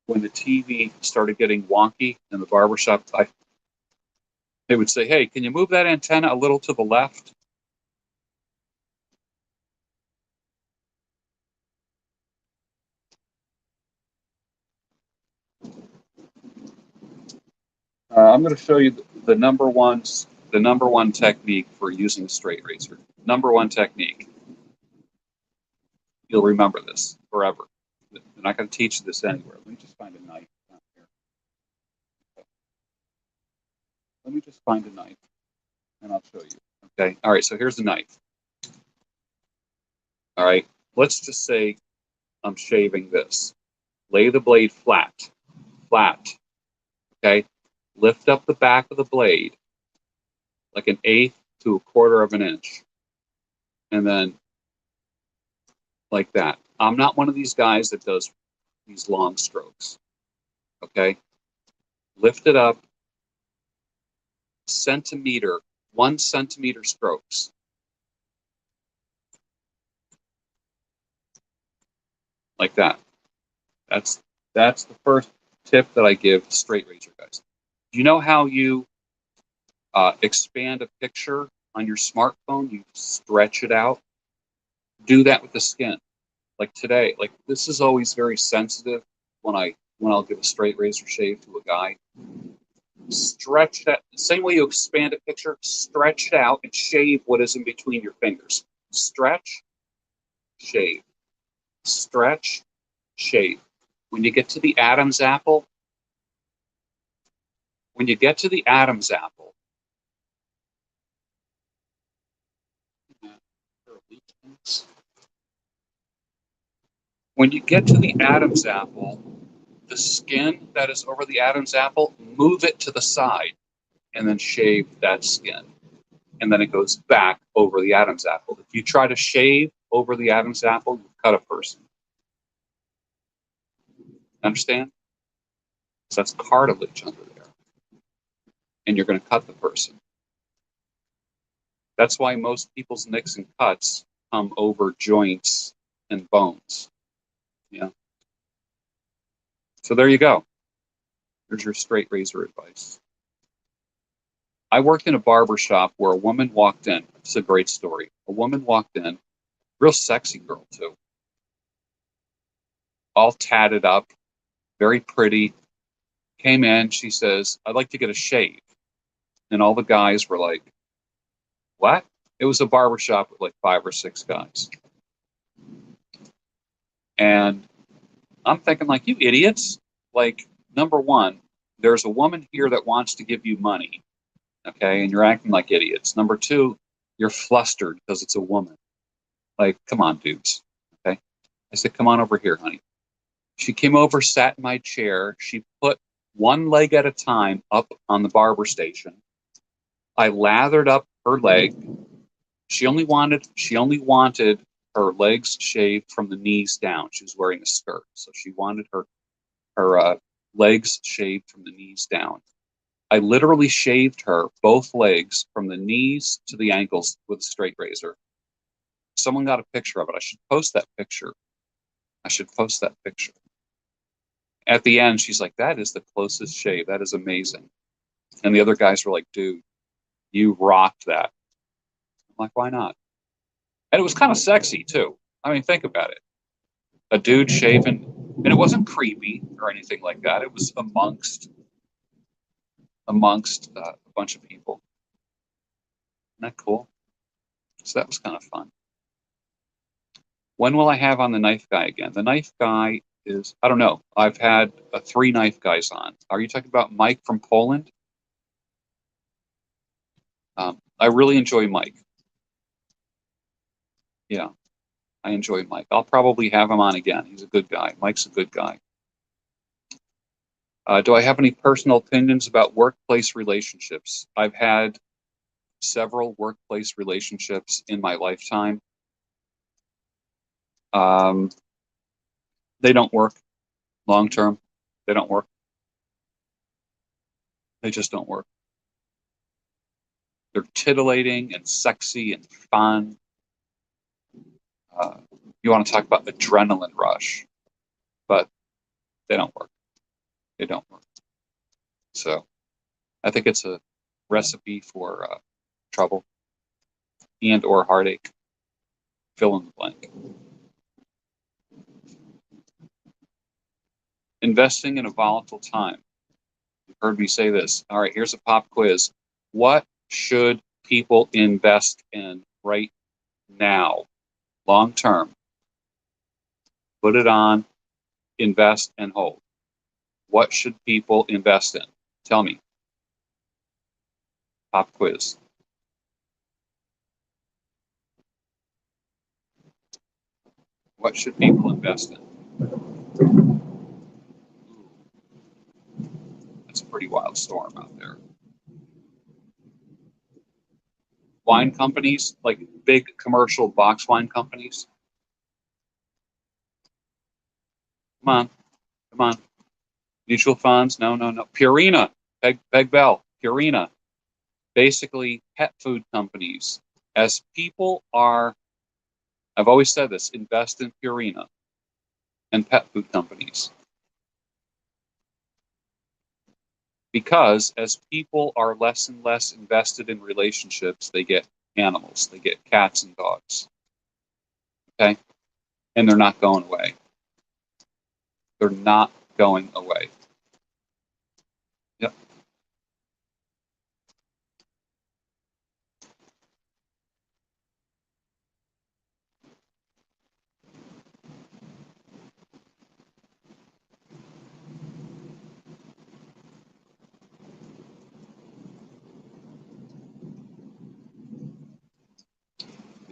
when the TV started getting wonky in the barbershop, they would say, "Hey, can you move that antenna a little to the left?" I'm going to show you the number one technique for using a straight razor. Number one technique. You'll remember this forever. I'm not going to teach this anywhere. Let me just find a knife down here. Okay. Let me just find a knife, and I'll show you. Okay. All right. So here's the knife. All right. Let's just say I'm shaving this. Lay the blade flat. Flat. Okay. Lift up the back of the blade like an eighth to a quarter of an inch. And then like that. I'm not one of these guys that does these long strokes. Okay. Lift it up. Centimeter, 1 centimeter strokes. Like that. That's the first tip that I give straight razor guys. Do you know how you expand a picture on your smartphone? You stretch it out. Do that with the skin. Like today, like this is always very sensitive when I'll give a straight razor shave to a guy. Stretch that same way you expand a picture, stretch it out and shave what is in between your fingers. Stretch, shave. Stretch, shave. When you get to the Adam's apple, when you get to the Adam's apple, when you get to the Adam's apple, the skin that is over the Adam's apple, move it to the side and then shave that skin. And then it goes back over the Adam's apple. If you try to shave over the Adam's apple, you cut a person. Understand? So that's cartilage under there. And you're going to cut the person. That's why most people's nicks and cuts come over joints and bones. Yeah. So there you go. There's your straight razor advice. I worked in a barber shop where a woman walked in. It's a great story. A woman walked in, real sexy girl too, all tatted up, very pretty. Came in, she says, "I'd like to get a shave." And all the guys were like, "What?" It was a barber shop with like 5 or 6 guys. And I'm thinking, like, you idiots. Like, number one, there's a woman here that wants to give you money. Okay, and you're acting like idiots. Number two, you're flustered because it's a woman. Like, come on, dudes. Okay. I said, "Come on over here, honey." She came over, sat in my chair. She put one leg at a time up on the barber station. I lathered up her leg, She only wanted her legs shaved from the knees down. She was wearing a skirt, so she wanted her legs shaved from the knees down. I literally shaved her both legs from the knees to the ankles with a straight razor. Someone got a picture of it. I should post that picture. At the end, she's like, "That is the closest shave. That is amazing." And the other guys were like, "Dude, you rocked that." I'm like, "Why not?" And it was kind of sexy too. I mean, think about it. A dude shaving, and it wasn't creepy or anything like that. It was amongst a bunch of people. Isn't that cool? So that was kind of fun. When will I have on the knife guy again? The knife guy is, I don't know. I've had 3 knife guys on. Are you talking about Mike from Poland? I really enjoy Mike. Yeah, I enjoy Mike. I'll probably have him on again. He's a good guy. Mike's a good guy. Do I have any personal opinions about workplace relationships? I've had several workplace relationships in my lifetime. Um, they don't work long term. They don't work. They just don't work. They're titillating and sexy and fun. Uh, you want to talk about adrenaline rush, but they don't work. They don't work. So I think it's a recipe for trouble and or heartache. Fill in the blank. Investing in a volatile time. You've heard me say this. All right, here's a pop quiz. What should people invest in right now, long term? Put it on, invest, and hold. What should people invest in? Tell me. Pop quiz. What should people invest in? It's a pretty wild storm out there. Wine companies, like big commercial box wine companies. Come on, come on. Mutual funds, no, no, no. Purina, Peg Bell, Purina. Basically, pet food companies. As people are, I've always said this, invest in Purina and pet food companies. Because as people are less and less invested in relationships, they get animals, they get cats and dogs. Okay? And they're not going away. They're not going away. Yep.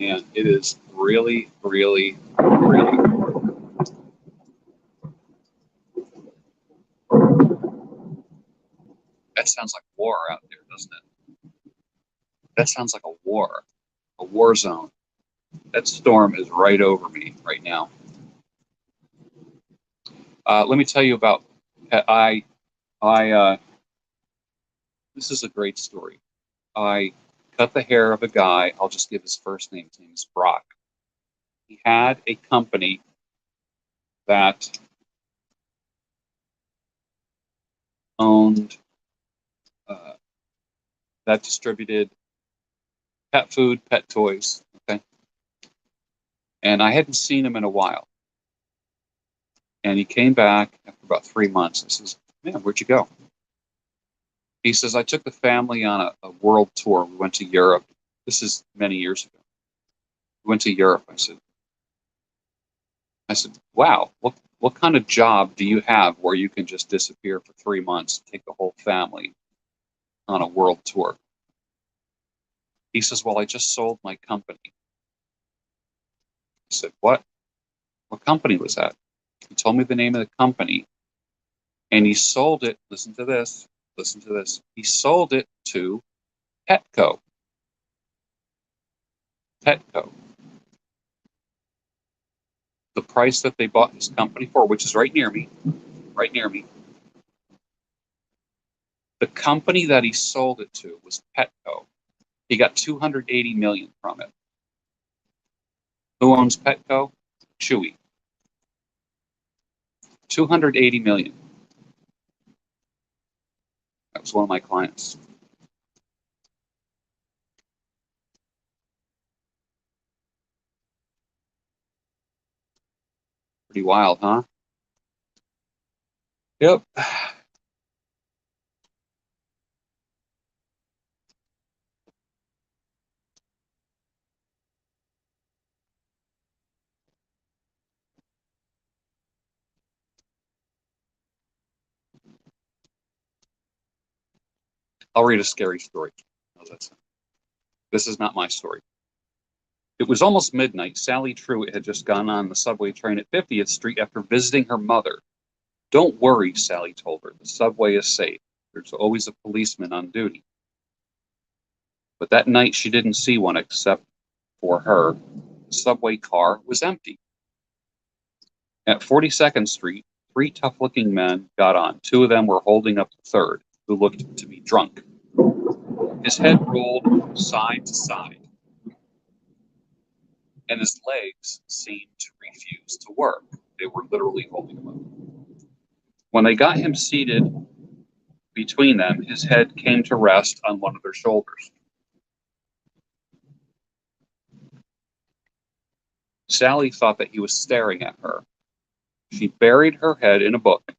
And it is really, really, really important. That sounds like war out there, doesn't it? That sounds like a war zone. That storm is right over me right now. Let me tell you about I. This is a great story. I cut the hair of a guy. I'll just give his first name. His name is Brock. He had a company that owned uh, that distributed pet food, pet toys. Okay, and I hadn't seen him in a while. And he came back after about 3 months. I says, "Man, where'd you go?" He says, "I took the family on a world tour. We went to Europe. This is many years ago. We went to Europe." I said, "Wow, what kind of job do you have where you can just disappear for 3 months, take the whole family on a world tour?" He says, "Well, I just sold my company." I said, "What? What company was that?" He told me the name of the company, and he sold it. Listen to this. Listen to this. He sold it to Petco. Petco. The price that they bought his company for, which is right near me, right near me. The company that he sold it to was Petco. He got 280 million from it. Who owns Petco? Chewy. 280 million. That was one of my clients. Pretty wild, huh? Yep. I'll read a scary story. How's that sound? This is not my story. It was almost midnight. Sally Truitt had just gone on the subway train at 50th Street after visiting her mother. Don't worry, Sally told her. The subway is safe. There's always a policeman on duty. But that night she didn't see one except for her. The subway car was empty. At 42nd Street, three tough-looking men got on. Two of them were holding up the third, who looked to be drunk. His head rolled side to side, and his legs seemed to refuse to work. They were literally holding him up. When they got him seated between them, his head came to rest on one of their shoulders. Sally thought that he was staring at her. She buried her head in a book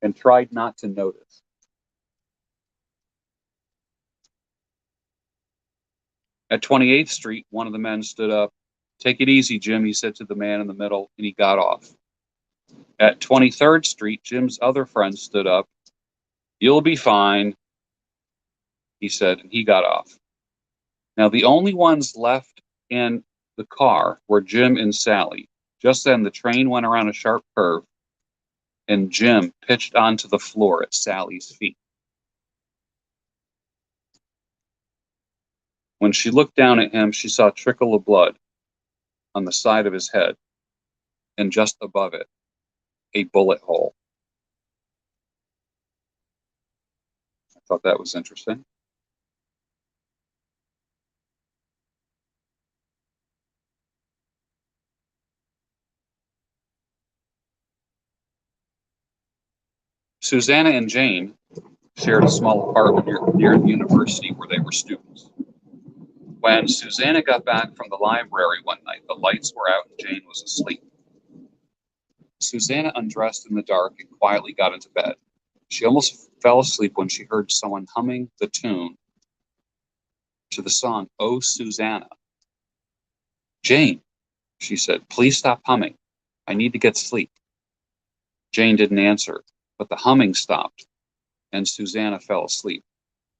and tried not to notice. At 28th Street, one of the men stood up. "Take it easy, Jim," he said to the man in the middle, and he got off. At 23rd Street, Jim's other friend stood up. "You'll be fine," he said, and he got off. Now, the only ones left in the car were Jim and Sally. Just then, the train went around a sharp curve, and Jim pitched onto the floor at Sally's feet. When she looked down at him, she saw a trickle of blood on the side of his head, and just above it, a bullet hole. I thought that was interesting. Susanna and Jane shared a small apartment near the university where they were students. When Susanna got back from the library one night, the lights were out and Jane was asleep. Susanna undressed in the dark and quietly got into bed. She almost fell asleep when she heard someone humming the tune to the song, "Oh, Susanna." "Jane," she said, "please stop humming. I need to get sleep." Jane didn't answer, but the humming stopped, and Susanna fell asleep.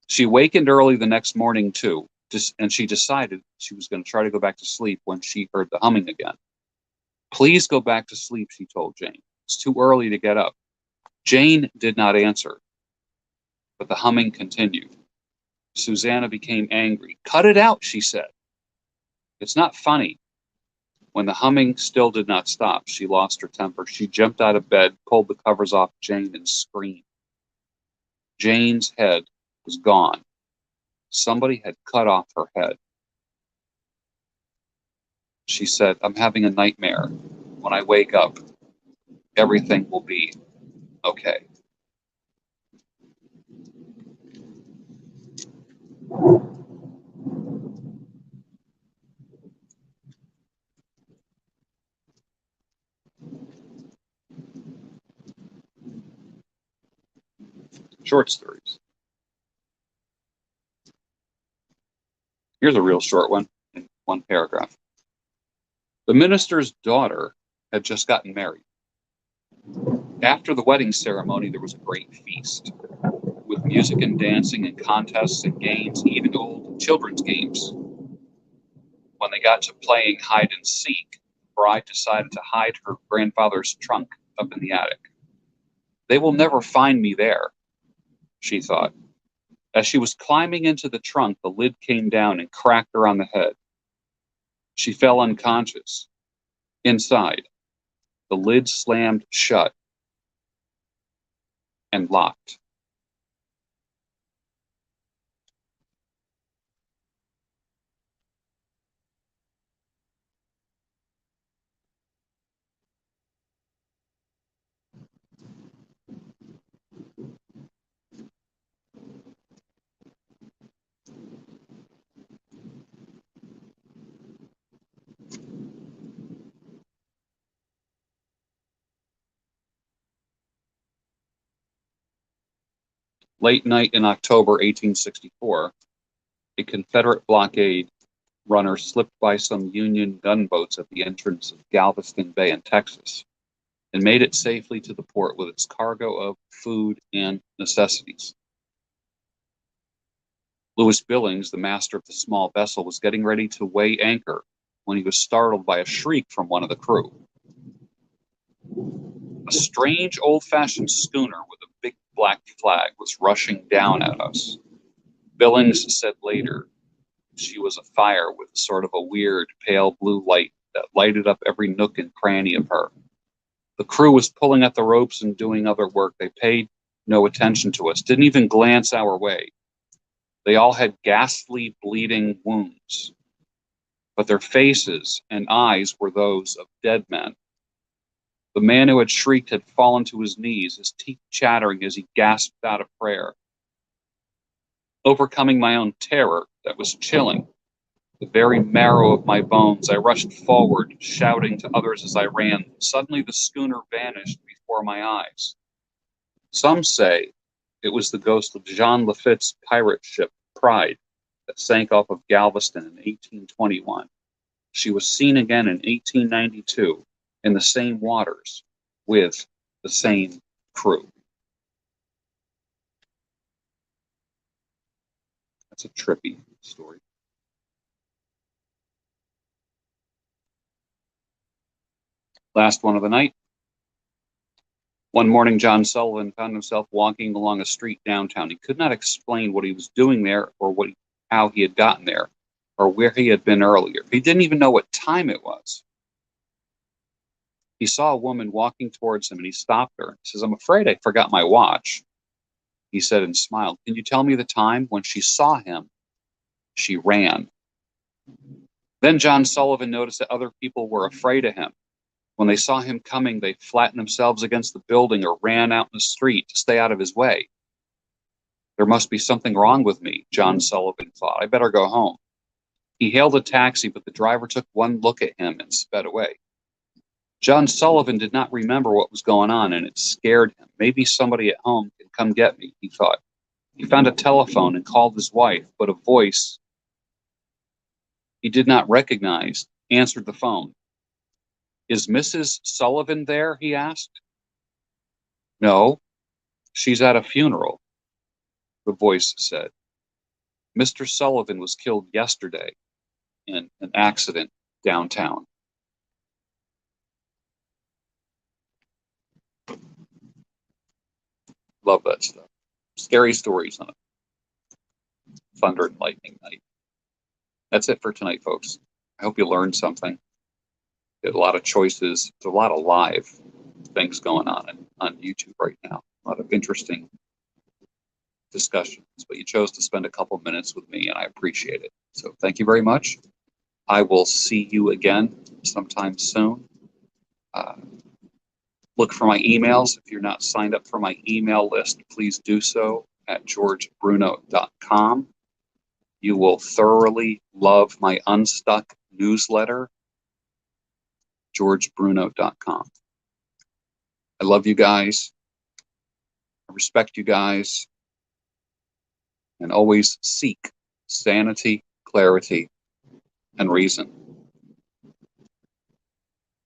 She wakened early the next morning, too, and she decided she was going to try to go back to sleep when she heard the humming again. "Please go back to sleep," she told Jane. "It's too early to get up." Jane did not answer, but the humming continued. Susanna became angry. "Cut it out," she said. "It's not funny." When the humming still did not stop, she lost her temper. She jumped out of bed, pulled the covers off Jane, and screamed. Jane's head was gone. Somebody had cut off her head. She said, "I'm having a nightmare. When I wake up, everything will be okay." Short stories. Here's a real short one in one paragraph. The minister's daughter had just gotten married. After the wedding ceremony, there was a great feast with music and dancing and contests and games, even old children's games. When they got to playing hide and seek, the bride decided to hide her grandfather's trunk up in the attic. "They will never find me there," she thought. As she was climbing into the trunk, the lid came down and cracked her on the head. She fell unconscious. Inside, the lid slammed shut and locked. Late night in October 1864, a Confederate blockade runner slipped by some Union gunboats at the entrance of Galveston Bay in Texas and made it safely to the port with its cargo of food and necessities. Louis Billings, the master of the small vessel, was getting ready to weigh anchor when he was startled by a shriek from one of the crew. A strange old-fashioned schooner with a big black flag was rushing down at us. Billings said later she was afire with sort of a weird pale blue light that lighted up every nook and cranny of her. The crew was pulling at the ropes and doing other work. They paid no attention to us, didn't even glance our way. They all had ghastly bleeding wounds, but their faces and eyes were those of dead men. The man who had shrieked had fallen to his knees, his teeth chattering as he gasped out a prayer. Overcoming my own terror that was chilling the very marrow of my bones, I rushed forward, shouting to others as I ran. Suddenly the schooner vanished before my eyes. Some say it was the ghost of Jean Lafitte's pirate ship, Pride, that sank off of Galveston in 1821. She was seen again in 1892 in the same waters with the same crew. That's a trippy story. Last one of the night. One morning, John Sullivan found himself walking along a street downtown. He could not explain what he was doing there or how he had gotten there or where he had been earlier. He didn't even know what time it was. He saw a woman walking towards him and he stopped her. He says, "I'm afraid I forgot my watch." He said and smiled. "Can you tell me the time?" When she saw him, she ran. Then John Sullivan noticed that other people were afraid of him. When they saw him coming, they flattened themselves against the building or ran out in the street to stay out of his way. There must be something wrong with me, John Sullivan thought. I better go home. He hailed a taxi, but the driver took one look at him and sped away. John Sullivan did not remember what was going on, and it scared him. Maybe somebody at home can come get me, he thought. He found a telephone and called his wife, but a voice he did not recognize answered the phone. "Is Mrs. Sullivan there?" he asked. "No, she's at a funeral," the voice said. "Mr. Sullivan was killed yesterday in an accident downtown." Love that stuff. Scary stories on a thunder and lightning night. That's it for tonight, folks. I hope you learned something. There's a lot of choices. There's a lot of live things going on YouTube right now. A lot of interesting discussions, but you chose to spend a couple minutes with me, and I appreciate it. So thank you very much. I will see you again sometime soon. Look for my emails. If you're not signed up for my email list, please do so at georgebruno.com. You will thoroughly love my Unstuck Newsletter, georgebruno.com. I love you guys. I respect you guys. And always seek sanity, clarity, and reason.